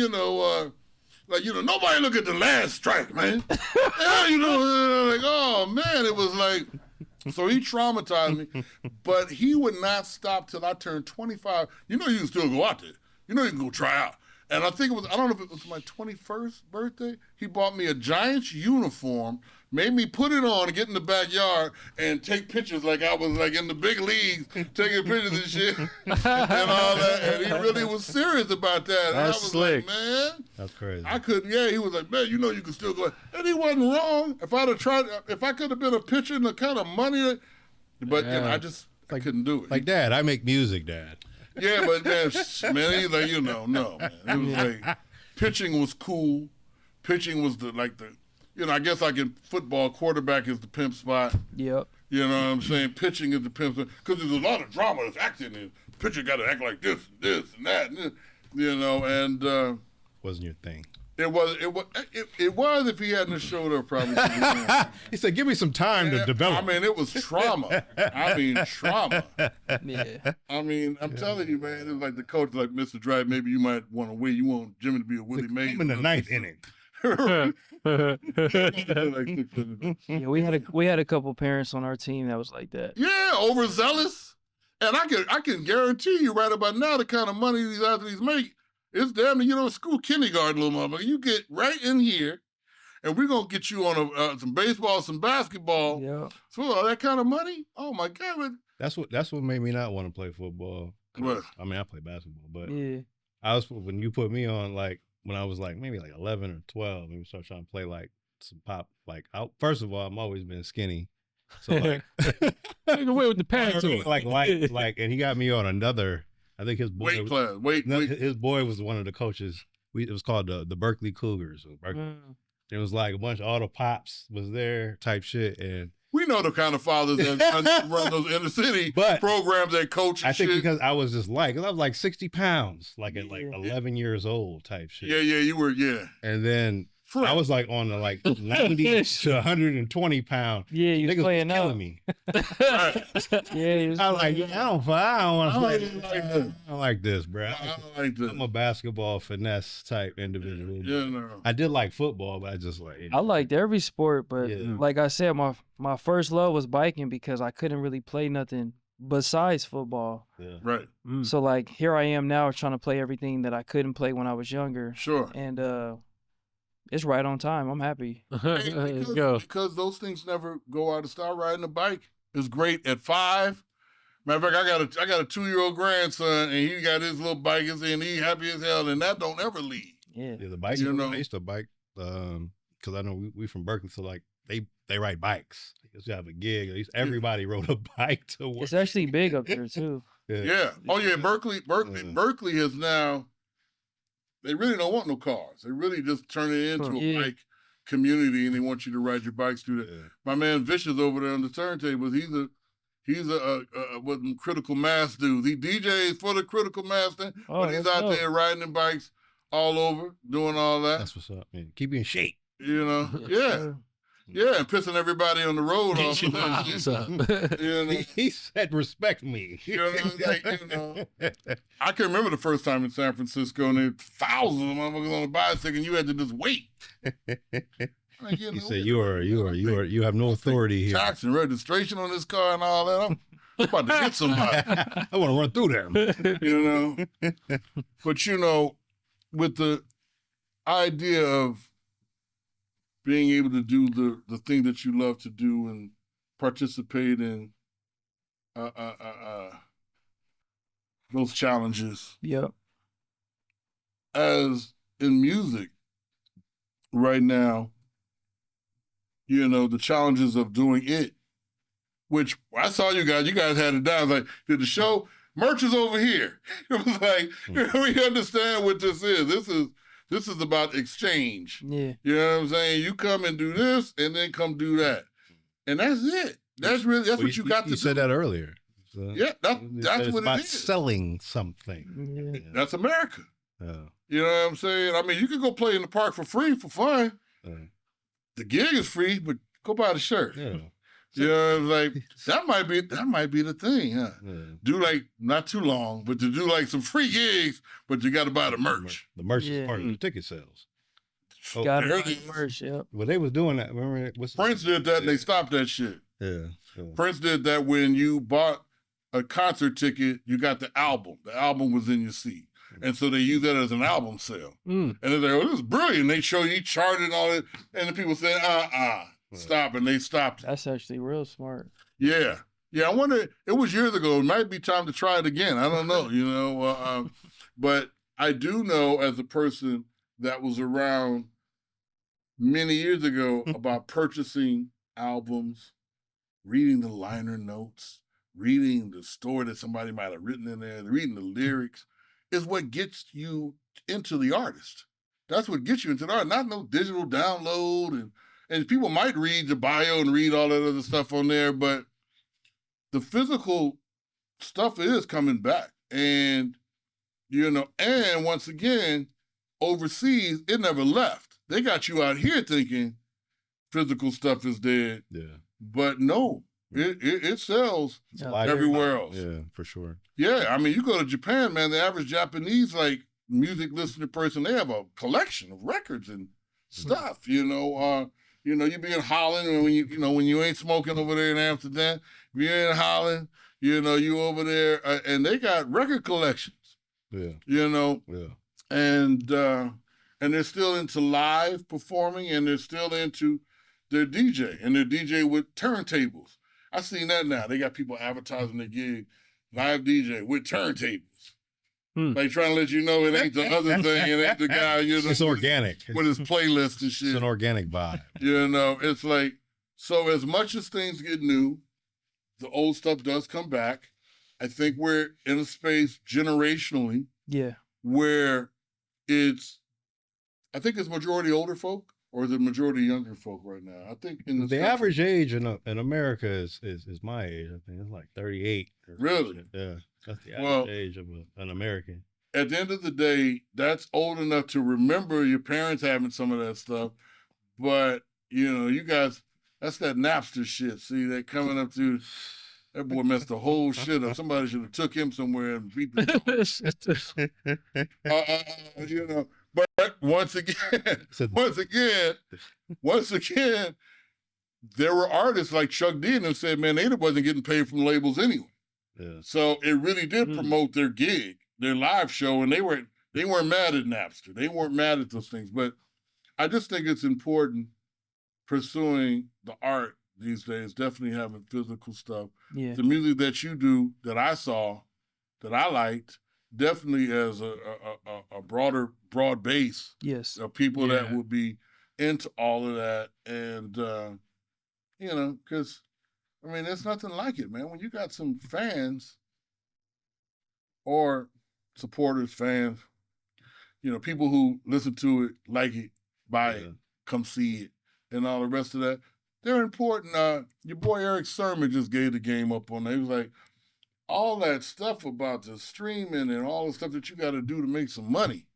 nobody look at the last strike, man. Like, oh man, it was like So he traumatized me, but he would not stop till I turned 25. You know you can still go out there. You know you can go try out. And I think it was, I don't know if it was my 21st birthday, he bought me a Giants uniform, made me put it on and get in the backyard and take pictures like I was like in the big leagues, taking pictures and shit and all that. And he really was serious about that. And I was slick. like, man. That's crazy. I couldn't, he was like, man, you know you can still go. And he wasn't wrong. If I'd have tried, if I could have been a pitcher and the kind of money, but you know, I couldn't do it. Like, Dad, I make music, Dad. Yeah, but man, he's like, no, man. It was like, pitching was cool. Pitching was I guess like in football, quarterback is the pimp spot. Yep. You know what I'm saying? Pitching is the pimp spot. Because there's a lot of drama that's acting in. Pitcher got to act like this, and that, and this, and Wasn't your thing. It was if he hadn't showed up probably. He said, give me some time to develop. I mean, it was trauma. Trauma. Yeah. I mean, I'm telling you, man, it was like the coach like, Mr. Drive, maybe you might want to win. You want Jimmy to be a Willie Mays. I'm in the ninth inning. Yeah, we had a couple parents on our team that was like that. Yeah, overzealous. And I can guarantee you right about now the kind of money these athletes make, it's damn near, school kindergarten, little motherfucker. You get right in here, and we're going to get you on some baseball, some basketball. Yeah. For all that kind of money? Oh, my God. That's what made me not want to play football. What? I mean, I play basketball, but Yeah. when you put me on, like, when I was like maybe like 11 or 12, and we started trying to play like some pop. Like, first of all, I've always been skinny, so like, Take away with the pants on. like, and he got me on another. I think his boy Weight class. Weight. His boy was one of the coaches. It was called the Berkeley Cougars. It was like a bunch of all the pops was there type shit, and we know the kind of fathers that run those inner city programs that coach. I think shit. because I was just like, I was like 60 pounds, like at like 11 years old type shit. Yeah, you were, And then I was like on the like 90 to 120 pound. Yeah, you was Niggas playing was out. killing me. Yeah, he was I was like, I don't want to play. I don't like this, bro. I don't like this. I'm a basketball finesse type individual. Yeah, no. I did like football, but I just like. I liked every sport, but Yeah. like I said, my first love was biking because I couldn't really play nothing besides football. Yeah. Right. So like here I am now trying to play everything that I couldn't play when I was younger. Sure. And it's right on time. I'm happy. Because those things never go out of style. Riding a bike is great at 5. Matter of fact, I got a 2-year-old grandson, and he got his little bike, and he happy as hell, and that don't ever leave. Yeah. Yeah, the bike. I used to bike because I know we from Berkeley, so like they ride bikes. They used to have a gig. At least everybody rode a bike to work. It's actually big up there too. Yeah. Oh yeah, Berkeley has now. They really don't want no cars. They really just turn it into a bike community, and they want you to ride your bikes through that. Yeah. My man Vicious over there on the turntables. He's a what critical mass dude. He DJs for the critical mass thing, but he's out there riding the bikes all over, doing all that. That's what's up, man. Keep you in shape. Yeah. Yeah, and pissing everybody on the road off. He said, "Respect me." I can remember the first time in San Francisco, and there were thousands of motherfuckers on a bicycle, and you had to just wait. He said, "You have no authority here." Tax and registration on this car and all that. I'm about to hit somebody. I want to run through them. But with the idea of being able to do the thing that you love to do and participate in those challenges. Yep. As in music right now, the challenges of doing it, which I saw you guys had it down. I was like, did the show? Merch is over here. It was like, we understand what this is. This is about exchange. Yeah. You know what I'm saying? You come and do this, and then come do that. And that's it. That's what you got to do. You said that earlier. So yeah, that's what it is. Selling something. Yeah. That's America. Yeah. You know what I'm saying? I mean, you can go play in the park for free, for fun. The gig is free, but go buy the shirt. Yeah. Like that might be the thing, huh? Yeah. Do like not too long, but to do like some free gigs, but you got to buy the merch. The merch is part of the ticket sales. Got to buy the merch. Yep. Well, they was doing that. Remember, Prince did that, and they stopped that shit. Yeah. Prince did that when you bought a concert ticket, you got the album. The album was in your seat. And so they use that as an album sale. And they're like, oh, this is brilliant. They show you charted and all that. And the people say, stop. And they stopped. That's actually real smart. Yeah. Yeah, I wonder, it was years ago. It might be time to try it again. I don't know, you know. But I do know as a person that was around many years ago about purchasing albums, reading the liner notes, reading the story that somebody might have written in there, reading the lyrics, is what gets you into the artist. That's what gets you into the art, not no digital download. And people might read the bio and read all that other stuff on there, but the physical stuff is coming back. And, you know, and once again, overseas, it never left. They got you out here thinking physical stuff is dead. Yeah. But no, it sells everywhere else. Yeah, for sure. Yeah, I mean, you go to Japan, man, the average Japanese, like, music listening person, they have a collection of records and stuff, you know. You know, you be in Holland, and when you ain't smoking over there in Amsterdam, if you're in Holland, you know, you over there, and they got record collections. Yeah. You know. Yeah. And they're still into live performing, and they're still into their DJ, and their DJ with turntables. I seen that now. They got people advertising their gig, live DJ with turntables. Like trying to let you know it ain't the other thing, it ain't the guy, you know. It's organic. With his playlist and shit. It's an organic vibe. You know, it's like, so as much as things get new, the old stuff does come back. I think we're in a space generationally where I think it's majority older folk, or is it majority younger folk right now? I think in the average age in America is my age. I think it's like 38. Really? Yeah. That's the average age of an American. At the end of the day, that's old enough to remember your parents having some of that stuff. But, you know, you guys, that's that Napster shit. See, they're coming up to, that boy messed the whole shit up. Somebody should have took him somewhere and beat the you know. But once again, there were artists like Chuck D and them said, man, they wasn't getting paid from labels anyway. Yeah. So it really did promote their gig, their live show, and they weren't mad at Napster. They weren't mad at those things. But I just think it's important pursuing the art these days, definitely having physical stuff. Yeah. The music that you do, that I saw, that I liked, definitely as a broad base of people that would be into all of that. And, you know, because, I mean, there's nothing like it, man. When you got some fans or supporters, fans, you know, people who listen to it, like it, buy it, come see it, and all the rest of that, they're important. Your boy Eric Sermon just gave the game up on that. He was like, all that stuff about the streaming and all the stuff that you got to do to make some money.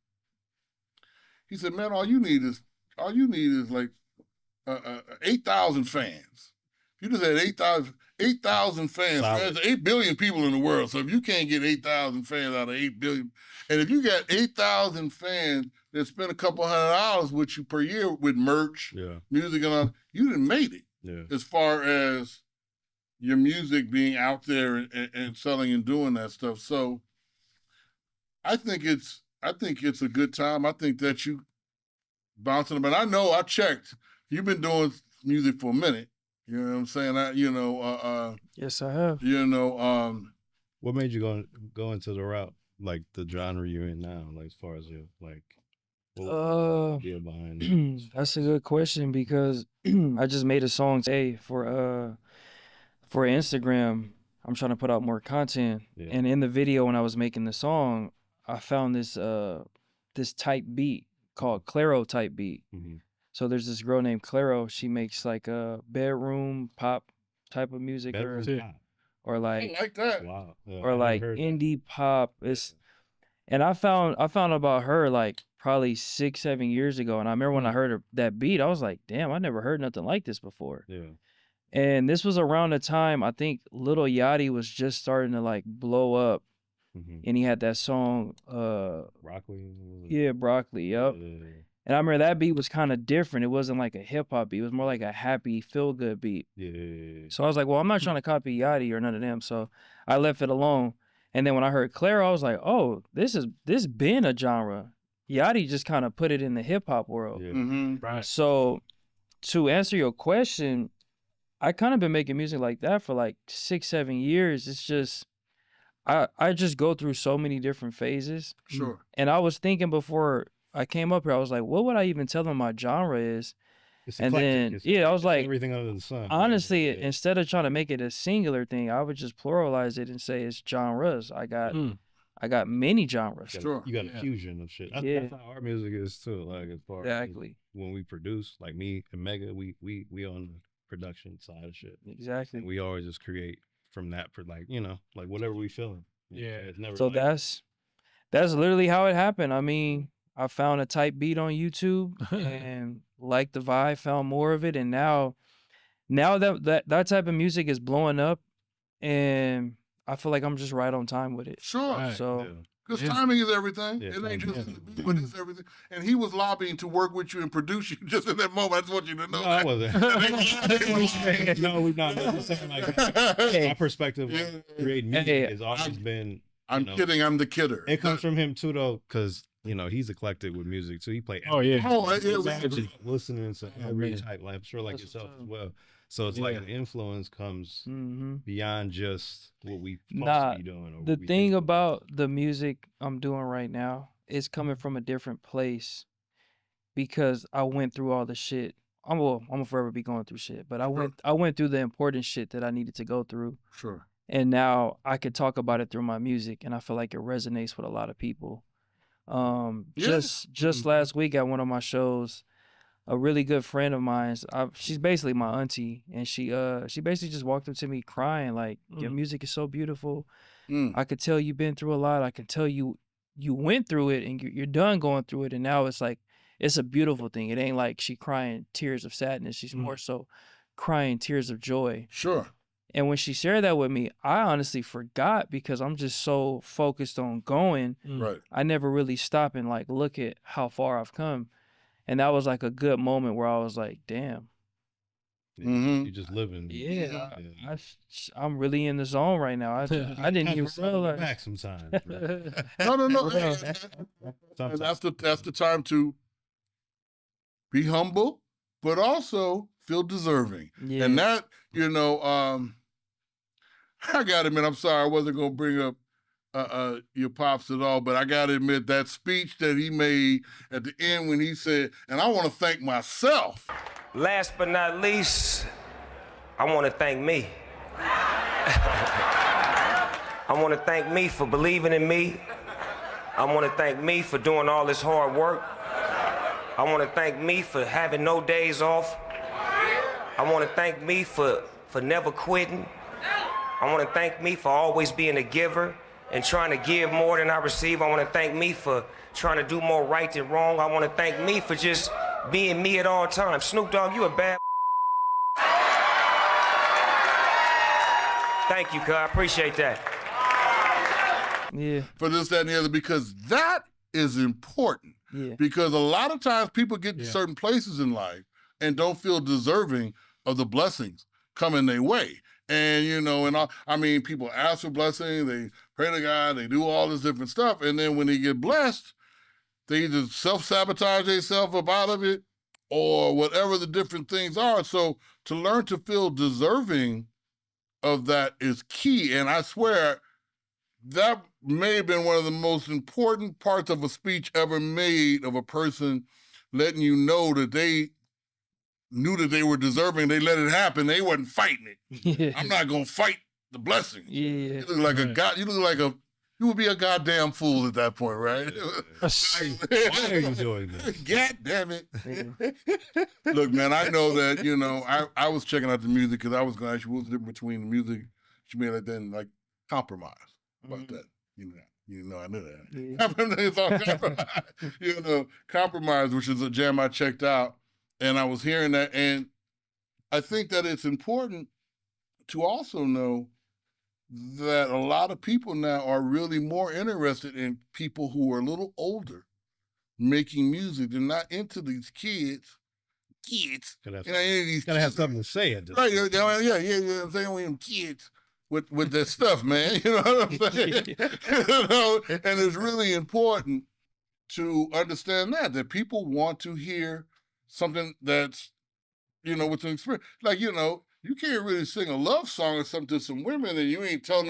He said, man, all you need is like 8,000 fans. You just had 8,000 fans. There's 8 billion people in the world. So if you can't get 8,000 fans out of 8 billion, and if you got 8,000 fans that spend a couple $100 with you per year with merch, music and all, you done made it. Yeah. As far as your music being out there and selling and doing that stuff. So I think it's a good time. I think that you bouncing, but I know I checked. You've been doing music for a minute. You know what I'm saying? Yes, I have. You know, what made you go into the route, like the genre you're in now, like as far as your like what idea behind it? That's a good question because I just made a song today for Instagram. I'm trying to put out more content. Yeah. And in the video when I was making the song, I found this type beat called Claro type beat. Mm-hmm. So there's this girl named Claro. She makes like a bedroom pop type of music, or like I like that. Wow. Yeah, or like indie pop. And I found about her like probably 6-7 years ago. And I remember when I heard that beat, I was like, damn, I never heard nothing like this before. Yeah. And this was around the time I think Lil Yachty was just starting to like blow up. Mm-hmm. And he had that song, Broccoli. Yeah, Broccoli. Yep. Yeah. And I remember that beat was kind of different. It wasn't like a hip hop beat. It was more like a happy, feel good beat. Yeah. So I was like, well, I'm not trying to copy Yachty or none of them. So I left it alone. And then when I heard Clairo, I was like, oh, this been a genre. Yachty just kind of put it in the hip hop world. Yeah. Mm-hmm. Right. So to answer your question, I kind of been making music like that for like 6-7 years. It's just I just go through so many different phases. Sure. And I was thinking before I came up here, I was like, what would I even tell them my genre is? It's And eclectic. then, It's- yeah, I was it's like, everything under the sun. honestly, Yeah. instead of trying to make it a singular thing, I would just pluralize it and say it's genres. I got many genres. Sure. You got a Yeah. fusion of shit. That's, Yeah. that's how our music is too. Like as far as Exactly. when we produce, like me and Mega, we on the production side of shit. Exactly. And we always just create from that for like, you know, like whatever we feeling. Yeah. It's never So like, that's literally how it happened. I mean, I found a type beat on YouTube and liked the vibe, found more of it, and now that type of music is blowing up, and I feel like I'm just right on time with it. Sure. Right. So yeah. Because Yeah. timing is everything. Yeah, It ain't timing. just the beat, but it's everything. And he was lobbying to work with you and produce you just in that moment. I just want you to know No, I that. wasn't. No, we've not. I'm just saying, like, my perspective Yeah. of creating music Hey, has always been. I'm you know, kidding. I'm the kidder. It comes from him too, though, because you know he's eclectic with music too. He played. Oh yeah. Oh, yeah, Magic. Listening to Oh, every man. type, like I'm sure like That's yourself what's as up. well. So it's like the influence comes hmm beyond just what we supposed Nah, to be doing. Or the what we thing think. about the music I'm doing right now is coming from a different place because I went through all the shit. I'm gonna forever be going through shit, but I went through the important shit that I needed to go through, Sure. and now I could talk about it through my music, and I feel like it resonates with a lot of people. Yeah. Just last week at one of my shows, a really good friend of mine, she's basically my auntie, and she basically just walked up to me crying like, your music is so beautiful. Mm. I could tell you've been through a lot. I can tell you went through it and you're done going through it, and now it's like it's a beautiful thing. It ain't like she crying tears of sadness. She's more so crying tears of joy. Sure. And when she shared that with me, I honestly forgot because I'm just so focused on going. Right. I never really stop and like look at how far I've come. And that was like a good moment where I was like, damn. Yeah, Mhm. you're just living. Yeah, Yeah. I'm really in the zone right now. I didn't even realize. Back sometimes. Bro. No. Real. And that's the time to be humble, but also feel deserving. Yeah. And that, I gotta admit, I'm sorry, I wasn't gonna bring up your pops at all, but I gotta admit that speech that he made at the end when he said, and I want to thank myself. Last but not least, I want to thank me. I want to thank me for believing in me. I want to thank me for doing all this hard work. I want to thank me for having no days off. I want to thank me for never quitting. I want to thank me for always being a giver and trying to give more than I receive. I want to thank me for trying to do more right than wrong. I want to thank me for just being me at all times. Snoop Dogg, you a bad Thank you, cuz. I appreciate that. Yeah. For this, that, and the other, because that is important. Yeah. Because a lot of times people get to certain places in life and don't feel deserving of the blessings coming their way. And, people ask for blessings, they pray to God, they do all this different stuff. And then when they get blessed, they either self-sabotage themselves up out of it or whatever the different things are. So to learn to feel deserving of that is key. And I swear that may have been one of the most important parts of a speech ever made of a person letting you know that they knew that they were deserving. They let it happen. They wasn't fighting it. Yeah. I'm not going to fight the blessings. Yeah. You look like a god. You would be a goddamn fool at that point, right? Why are you doing this? God damn it. Look, man, I know that, I was checking out the music because I was going to ask you what's the difference between the music she made and then compromise about that. I knew that. Yeah. It's all compromise. Compromise, which is a jam I checked out, and I was hearing that, and I think that it's important to also know that a lot of people now are really more interested in people who are a little older making music. They're not into these kids. Gotta have, Any of these gotta have kids. something to say at this Right, point. yeah. I'm saying, them kids with that stuff, man. You know what I'm saying? You know, and it's really important to understand that people want to hear something that's, you know, with an experience. Like, you know, you can't really sing a love song or something to some women, and you ain't telling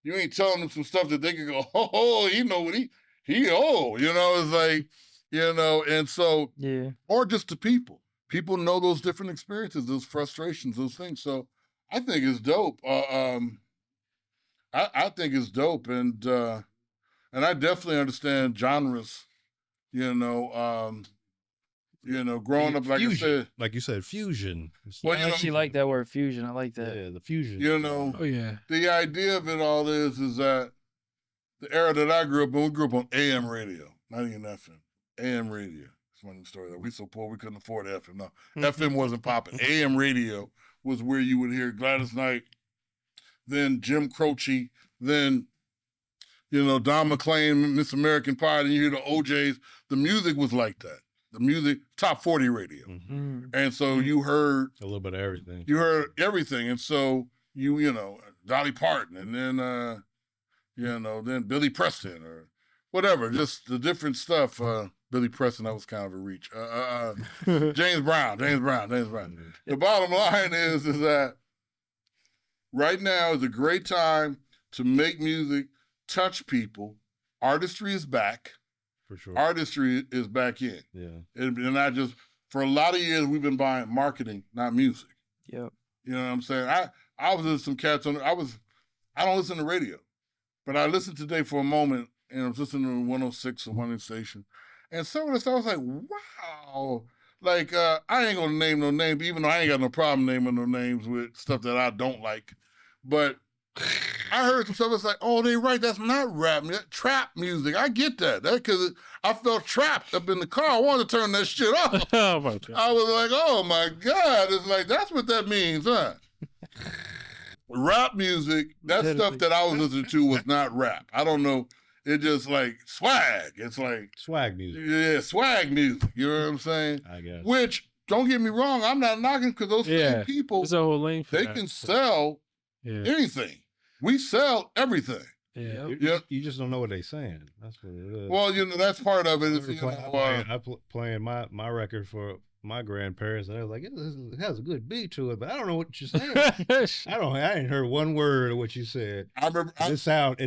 them some stuff that they can go, oh, you know what he you know, it's like, you know, and so Yeah. or just to people. People know those different experiences, those frustrations, those things. So I think it's dope. I think it's dope, and I definitely understand genres. Growing up, like Fusion. I said, Like you said, fusion. It's Well, I you know- actually like that word fusion. I like that. yeah, the fusion. you know, Oh yeah. the idea of it all is that the era that I grew up in, we grew up on AM radio, not even FM. AM radio. It's one of the stories. We so poor we couldn't afford FM. No, FM wasn't popping. AM radio was where you would hear Gladys Knight, then Jim Croce, then, you know, Don McLean, Miss American Pie, and you hear the OJs. The music was like that. The music, top 40 radio. Mm. And so you heard A little bit of everything. everything. And so you know, Dolly Parton, and then, then Billy Preston or whatever, just the different stuff. Billy Preston, that was kind of a reach. James Brown. The bottom line is that right now is a great time to make music, touch people. Artistry is back. For sure. Artistry is back in. Yeah. And not just, for a lot of years, we've been buying marketing, not music. Yep. You know what I'm saying? I was in some cats I don't listen to radio, but I listened today for a moment, and I was listening to 106 or one station. And some of the stuff I was like, wow. Like, I ain't gonna name no names, even though I ain't got no problem naming no names with stuff that I don't like. But I heard some stuff that's like, oh, they right, that's not rap, that's trap music. I get that. Because I felt trapped up in the car. I wanted to turn that shit off. Oh my God. I was like, oh my God. It's like, that's what that means, huh? Rap music, that stuff that I was listening to was not rap. I don't know. It just like swag. It's like Swag music. yeah, swag music. You know what I'm saying? I guess. Which, don't get me wrong, I'm not knocking, because those Yeah. same people, There's a whole lane for they that. can sell Yeah. anything. We sell everything. Yeah. You just don't know what they're saying. That's what it is. Well, you know, that's part of it. Is, you know, playing my record for my grandparents, and I was like, it has a good beat to it, but I don't know what you're saying. I ain't heard one word of what you said. I remember it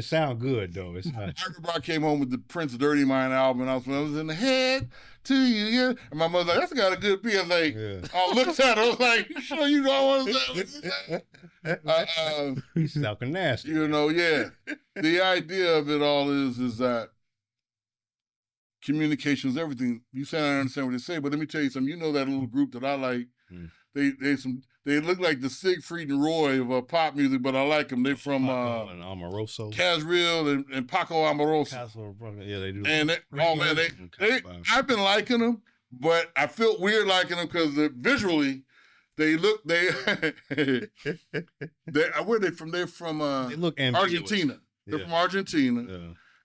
sound good though. It's not. I remember I came home with the Prince Dirty Mind album, and I was in the head to you, yeah. And my mother's like, that's got a good beat. I was like, I looked at her, I was like, you sure you don't want to say? You sounding nasty. You know, yeah. The idea of it all is that communication is everything. You say I don't understand what they say, but let me tell you something. You know that little group that I like. They look like the Siegfried and Roy of pop music, but I like them. They're from Amoroso, Casriel and Paco Amoroso. Yeah, they do. And I've been liking them, but I feel weird liking them because visually where are they from? They're from they look ambiguous. Argentina. They're from Argentina. Yeah.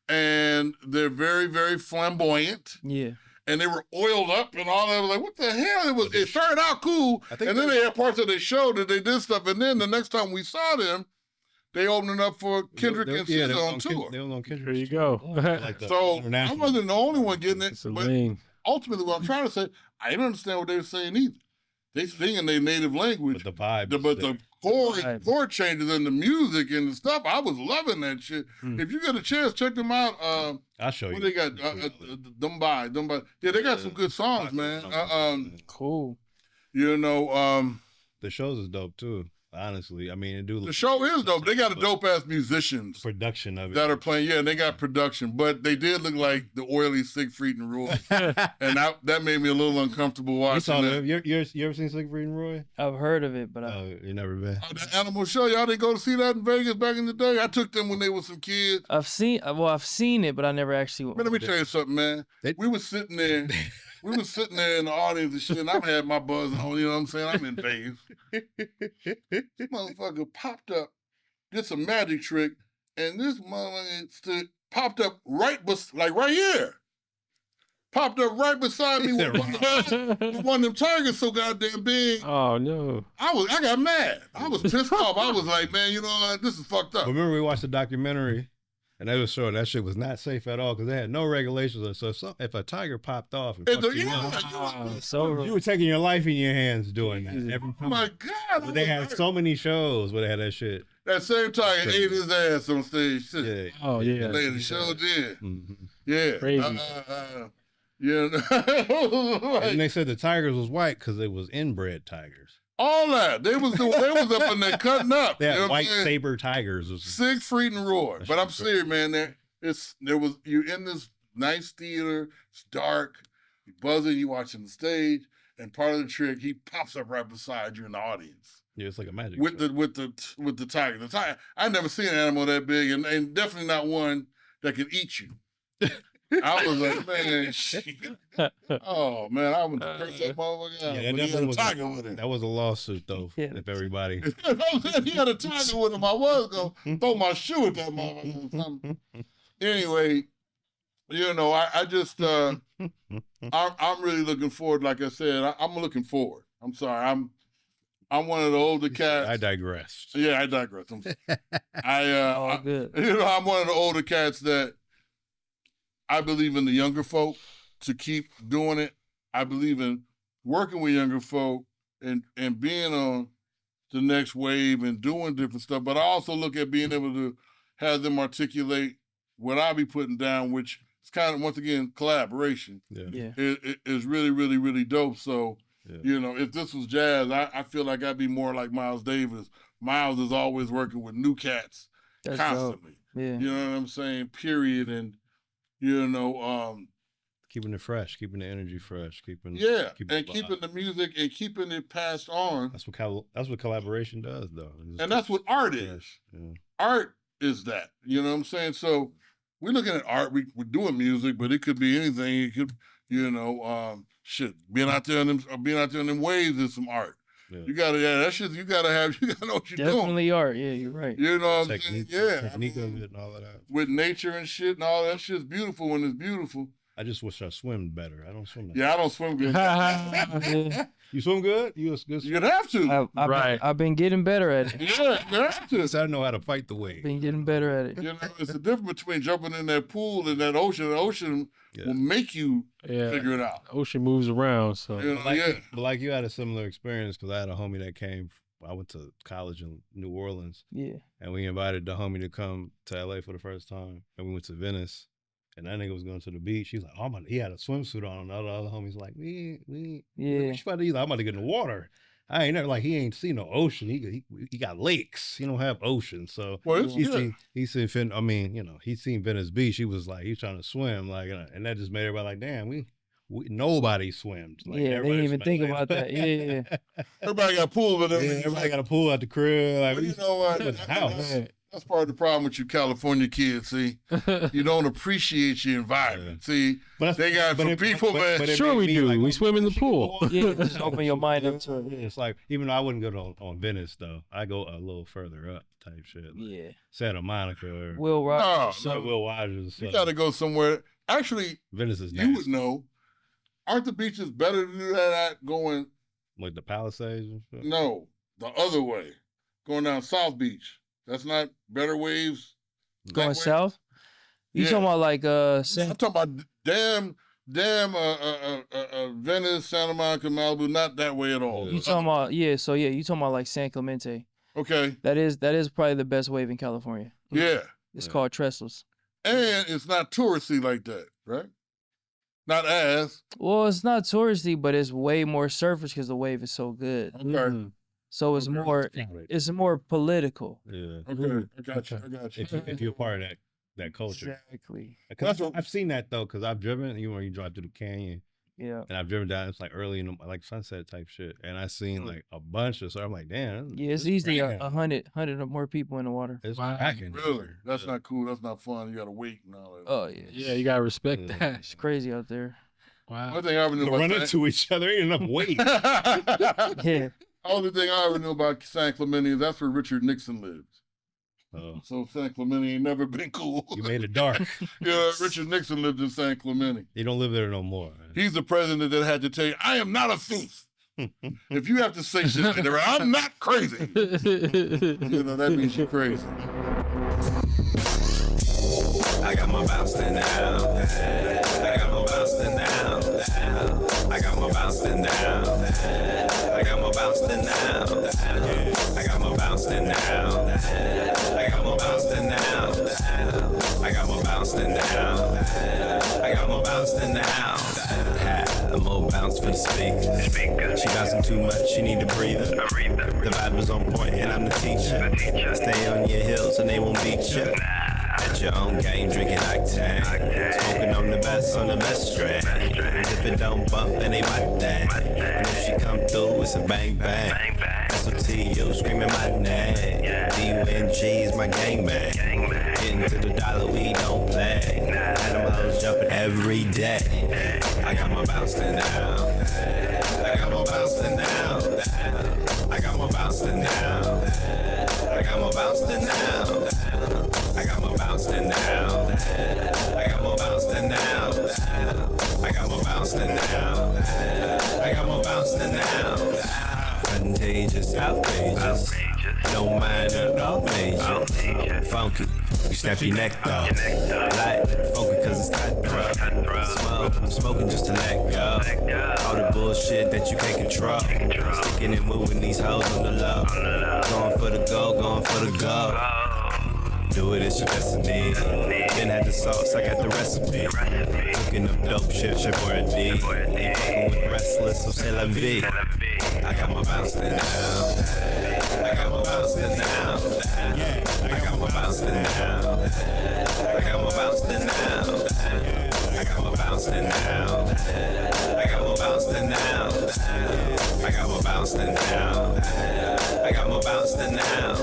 And they're very, very flamboyant. Yeah. And they were oiled up and all that. I was like, what the hell? It started out cool. And then they had parts of the show that they did stuff. And then the next time we saw them, they opened it up for Kendrick and SZA on tour. They were on Kendrick. There you go. So I wasn't the only one getting it. It's a But lane. ultimately, what I'm trying to say, I didn't understand what they were saying either. They sing in their native language. But the vibe. But the chord changes and the music and the stuff, I was loving that shit. If you get a chance, check them out. I'll show you. What they got? Dumbai. Yeah, they got some good songs, man. Cool. You know, the shows is dope too. Honestly, I mean, it do. The show is dope. They got a dope ass musicians production of it that are playing. Yeah, and they got production, but they did look like the oily Siegfried and Roy, and that made me a little uncomfortable watching that. You ever seen Siegfried and Roy? I've heard of it, but you never been. The Animal Show, y'all didn't go to see that in Vegas back in the day. I took them when they were some kids. I've seen it, but I never actually. Man, let me tell you something, man. We were sitting there. We was sitting there in the audience and shit, and I've had my buzz on, you know what I'm saying? I'm in Vegas. This motherfucker popped up, did some magic trick, and this motherfucker popped up right here. popped up right beside me with one of them tigers so goddamn big. Oh no! I got mad. I was pissed off. I was like, man, you know what? This is fucked up. Remember we watched the documentary, and they was showing that shit was not safe at all because they had no regulations. So if a tiger popped off, and fucked you up, you were taking your life in your hands doing that. Every time. Oh my God! But they had so many shows where they had that shit. That same tiger ate his ass on stage too. Yeah. Oh yeah. Lady show did. Mm-hmm. Yeah. Crazy. Yeah. And they said the tigers was white because they was inbred tigers. All that they was up in there cutting up. They had you know white saber tigers. Siegfried and Roy. But I'm serious, man. You're in this nice theater. It's dark. You buzzing. You watching the stage, and part of the trick, he pops up right beside you in the audience. Yeah, it's like a magic with show. the tiger. The tiger. I never seen an animal that big, and definitely not one that could eat you. I was like, man, shit. Oh man, I would curse that motherfucker out. Yeah, But he had a tiger with him. That was a lawsuit though. Yeah. If everybody. He had a tiger with him. I was gonna throw my shoe at that motherfucker or something. Anyway, you know, I just I'm really looking forward. Like I said, I'm looking forward. I'm sorry. I'm one of the older cats. I digressed. Yeah, I digress. All good. You know, I'm one of the older cats that I believe in the younger folk to keep doing it. I believe in working with younger folk and being on the next wave and doing different stuff. But I also look at being able to have them articulate what I be putting down, which is kind of, once again, collaboration. Yeah. It is really, really, really dope. So, Yeah. you know, if this was jazz, I feel like I'd be more like Miles Davis. Miles is always working with new cats That's constantly. dope. Yeah. You know what I'm saying? Period. And, you know, Keeping it fresh, keeping the energy fresh, keeping keeping the music and keeping it passed on. That's what collaboration does, though. And that's what art is. Yeah. Art is that. You know what I'm saying? So we're looking at art. We're doing music, but it could be anything. It could, you know, being out there in them waves is some art. Yeah. You gotta, that shit. You gotta know what you're doing. Definitely art. Yeah, you're right. You know what I'm saying? Technique, Yeah. technique of it and all of that. With nature and shit and all that shit's beautiful when it's beautiful. I just wish I swam better. I don't swim that. Yeah, I don't swim good. Yeah. You swim good? You a good You'd have to. I've been getting better at it. Yeah, you have to. I know how to fight the wave. Been getting better at it. You know, it's the difference between jumping in that pool and that ocean. The ocean will make you figure it out. Ocean moves around, so You know, But like you had a similar experience because I had a homie that came. I went to college in New Orleans. Yeah. And we invited the homie to come to LA for the first time. And we went to Venice. And that nigga was going to the beach. He was like, he had a swimsuit on. And all the other homies like, we Yeah. what you about to do? I'm about to get in the water. I ain't never, like, he ain't seen no ocean. He got lakes. He don't have ocean. So he's seen Venice Beach. He was like, he's trying to swim. Like, and that just made everybody like, damn, nobody swims. Like, Yeah, they didn't even think about that. Yeah. everybody got a pool, but everybody got a pool at the crib. Like, well, you know what? the house. That's part of the problem with you California kids, see? You don't appreciate your environment. See, they got some people, man. Sure we do. We swim in the pool. Yeah, just open your mind up to it. It's like, even though I wouldn't go on Venice, though, I go a little further up type shit. Like Yeah. Santa Monica or Will Rogers. No, Will Rogers. you got to go somewhere. Actually, Venice is you nice. would know. Aren't the beaches better to do that at going, Like the Palisades and stuff? no, the other way, going down South Beach? That's not better waves. Going that way? south? You Yeah. talking about like I'm talking about damn Venice, Santa Monica, Malibu, not that way at all. you talking about you talking about like San Clemente. Okay. That is probably the best wave in California. Yeah. It's called Trestles. And it's not touristy like that, right? Not as. Well, it's not touristy, but it's way more surface because the wave is so good. Okay. So it's more political. Yeah. Okay. I got you. If you're part of that culture. Exactly. I've seen that though, because I've driven, you drive through the canyon. Yeah. And I've driven down, it's like early in the, like sunset type shit. And I seen like a bunch of, so I'm like, damn. Yeah, it's easily 100 or more people in the water. It's packing. Really? That's not cool. That's not fun. You got to wait and all that. Oh, yeah. Yeah, you gotta respect that. It's crazy out there. Wow. One thing I ever knew about Run into each other, ain't enough weight. Yeah. Only thing I ever knew about San Clemente is that's where Richard Nixon lives. Oh. So San Clemente ain't never been cool. You made it dark. Yeah, Richard Nixon lived in San Clemente. You don't live there no more. Man. He's the president that had to tell you, I am not a thief. If you have to say shit like that, I'm not crazy. You know, that means you're crazy. I got my bounce down. I got my bounce down. I got my bounce down. I got my bounce down. I got my bounce down. I got my bounce down. I got my bounce down. I got my bounce down. A more bounce for the speaker. She bouncing too much, she need a breather. The vibe was on point and I'm the teacher. Stay on your heels and they won't beat you. At your own game, drinking octane. Smoking on the best strain. If it don't bump, then they might thing. And if she come through, it's a bang bang. SOTU, screaming my name. DUNG is my gang bang. Getting to the dollar, we don't play. And them hoes jumping every day. I got my bounce down. I got my bounce down. I got my bounce down. I got my bounce down. I got my bounce down. I got my bounce down. I got my bounce down. I got my bounce down. Contagious, outrageous. Don't mind at all major. Funky, you snap your neck though. Light, funky cause it's cutthroat. I'm smoking just to let go. All the bullshit that you can't control. Sticking and moving these hoes on the low. Going for the go, going for the go. Do it, it's your destiny. Then had the sauce, I got the recipe. Cooking up dope shit, shit for a D. Ain't fucking with restless, so c'est la vie. I got my bounce down. I got my bounce down. I got my bounce down. I got my bounce down. I got my bounce down. I got my bounce down. I got my bounce down. I got my bounce down.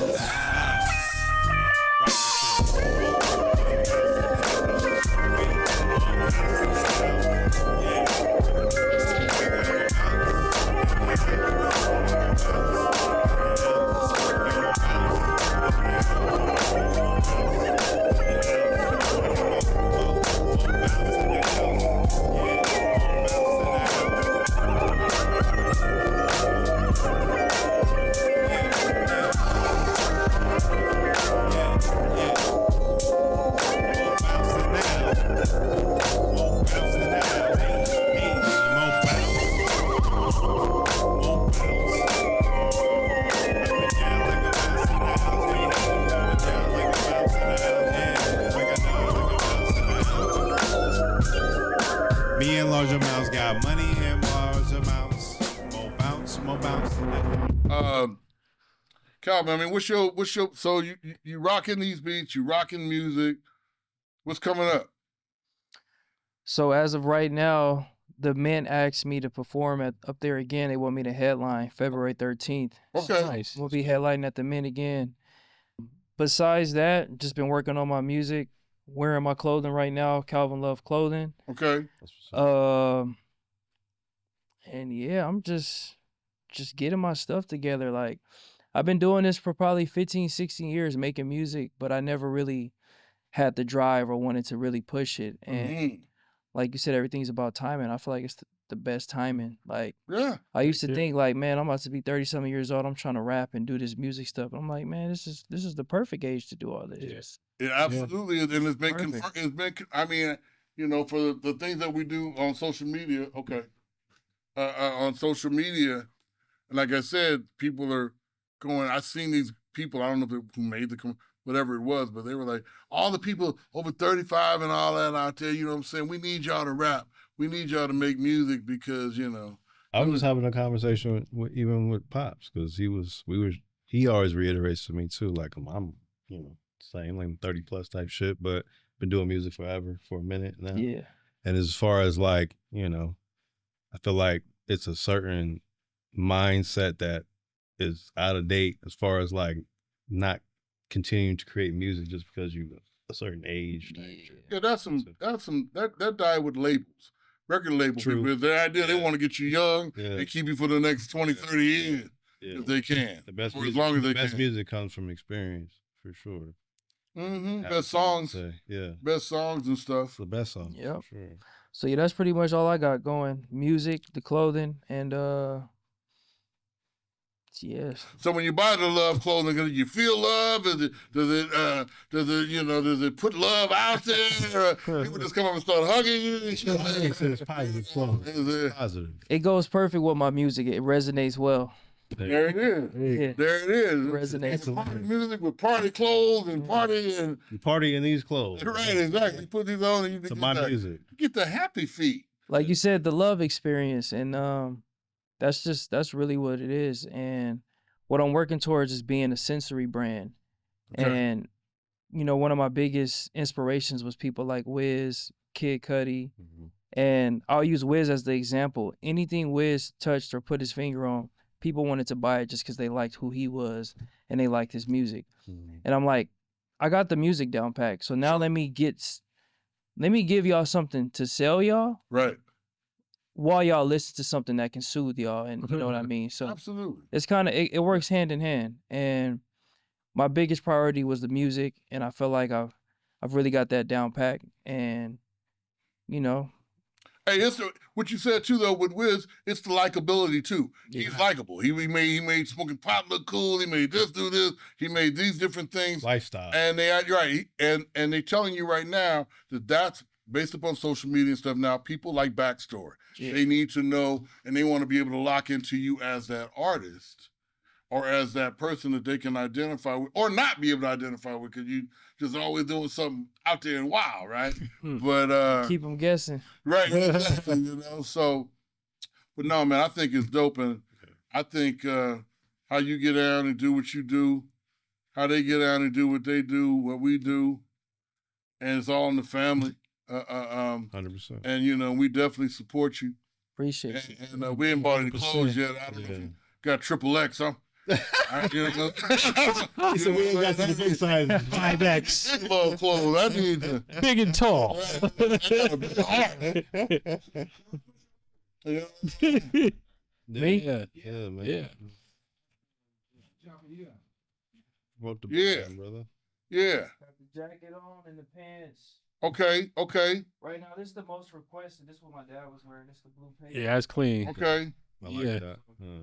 Me and large amounts got money in large amounts. More bounce. Calvin, I mean, what's your so you rocking these beats, you rocking music. What's coming up? So as of right now, the men asked me to perform up there again. They want me to headline February 13th. Okay. Nice. We'll be headlining at the men again. Besides that, just been working on my music, wearing my clothing right now, Kalvin Love clothing. Okay. And yeah, I'm just getting my stuff together. Like, I've been doing this for probably 15, 16 years, making music, but I never really had the drive or wanted to really push it. And like you said, everything's about timing. I feel like it's the best timing. Like, yeah, I used to think like, man, I'm about to be 30-something years old. I'm trying to rap and do this music stuff. I'm like, man, this is the perfect age to do all this. It absolutely is, and it's been confirmed. It's been. I mean, you know, for the things that we do on social media. Okay, on social media, and like I said, people are going. I've seen these people. I don't know who made whatever it was, but they were like, all the people over 35 and all that out there. You know what I'm saying? We need y'all to rap. We need y'all to make music because, you know. I was just having a conversation even with Pops because he always reiterates to me too, like I'm you know, saying like 30 plus type shit, but been doing music forever for a minute now. Yeah. And as far as like, you know, I feel like it's a certain mindset that is out of date as far as like not continuing to create music just because you're a certain age. Yeah, that died with labels. Record labels. True. With their idea, they want to get you young and keep you for the next 20, 30 years if they can. The best for music, as long as they the best can. music comes from experience, for sure. Best songs. Yeah. Best songs and stuff. It's the best song. Yep. For sure. So yeah, that's pretty much all I got going. Music, the clothing, and yes. So when you buy the Love clothing, do you feel love? Does it put love out there? People just come up and start hugging you? It's positive clothing. Positive. It goes perfect with my music. It resonates well. There it is. Yeah. There it is. Resonates. It's party music with party clothes and party and You party in these clothes. right, exactly. You put these on and you To get my that- music. You get the happy feet. Like you said, the love experience, and that's really what it is. And what I'm working towards is being a sensory brand. Okay. And one of my biggest inspirations was people like Wiz, Kid Cudi, and I'll use Wiz as the example. Anything Wiz touched or put his finger on, people wanted to buy it just because they liked who he was and they liked his music. And I'm like, I got the music down pack, so now let me give y'all something to sell y'all. Right. While y'all listen to something that can soothe y'all, and you know what I mean? So Absolutely. it's kind of, it works hand in hand. And my biggest priority was the music, and I feel like I've really got that down pat. And Hey, what you said too though with Wiz, it's the likability too. He's likable. He made smoking pot look cool. He made this do this. He made these different things. Lifestyle. And and they telling you right now that that's based upon social media and stuff. Now people like backstory. Yeah. They need to know, and they want to be able to lock into you as that artist or as that person that they can identify with, or not be able to identify with, because you just always doing something out there and wild, right? But keep them guessing. right, exactly, So, but no, man, I think it's dope, and I think how you get down and do what you do, how they get down and do what they do, what we do, and it's all in the family. 100%. And we definitely support you. Appreciate you. And we ain't bought any clothes yet. I don't know if you got XXX, huh? He said we ain't got the big size 5X. Love clothes. I need to. Big and tall. I got a big heart. Me? Yeah. Yeah, man. Yeah. What the Yeah. brother? Yeah. Got the jacket on and the pants. Okay. Right now, this is the most requested. This is what my dad was wearing. This is the blue pants. Yeah, it's clean. Okay. I like Yeah. that.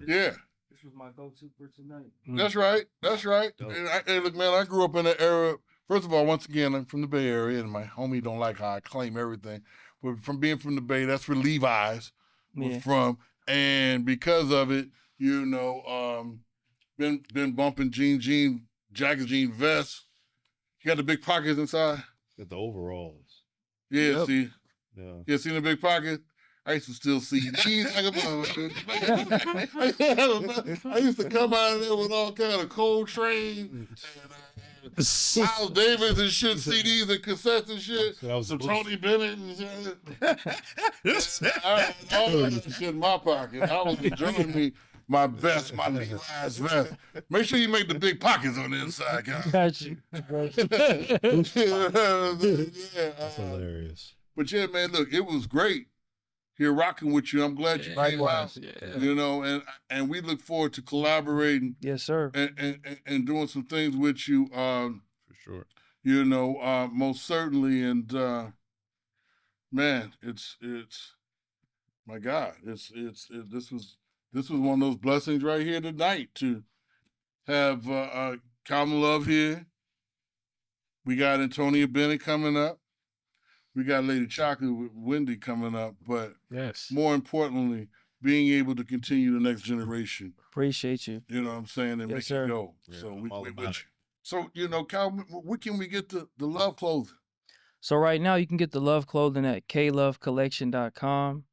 Yeah. This was my go-to for tonight. That's right. That's right. Dope. And hey, look, man, I grew up in the era. First of all, once again, I'm from the Bay Area, and my homie don't like how I claim everything. But from being from the Bay, that's where Levi's was from. And because of it, been bumping jean jackets, jean vests. You got the big pockets inside. Got the overalls. Yeah, Yep. see. Yeah. Yeah, see the big pocket? I used to still see these. I used to come out of there with all kind of Coltrane and Miles Davis and shit, CDs and cassettes and shit. So that was Some the Tony Bennett and shit. I had all that shit in my pocket. I was enjoying me my vest, my Levi's vest. Make sure you make the big pockets on the inside, guys. Got you. That's hilarious. But yeah, man, look, it was great here rocking with you. I'm glad you came out. Yeah. And we look forward to collaborating Yes, sir. and doing some things with you. For sure. Most certainly. And man, it's my God, this was one of those blessings right here tonight to have Kalvin Love here. We got Antonia Bennett coming up. We got Lady Chocolate with Wendy coming up, but Yes. more importantly, being able to continue the next generation. Appreciate you. You know what I'm saying? And Yes, make sir. it go. Yeah, So I'm we all with about you. So, Kalvin, where can we get the Love clothing? So right now, you can get the Love clothing at klovecollection.com.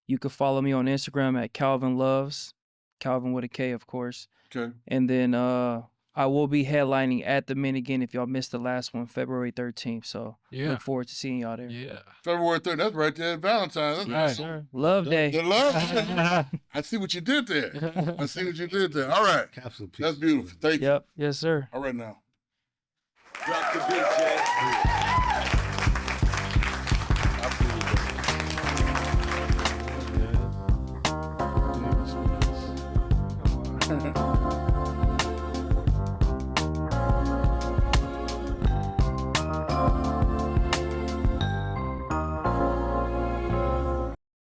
You can follow me on Instagram at Kalvin Loves, Kalvin with a K, of course. Okay. And then I will be headlining at the Mint again if y'all missed the last one, February 13th. So Yeah. look forward to seeing y'all there. Yeah. February 3rd, that's right there at Valentine's. That's Yes, right. sir. Love Day. The Love. I see what you did there. All right. Capsule piece. That's beautiful. Thank you. Yep. Yes, sir. All right now. Drop the beat, Jay.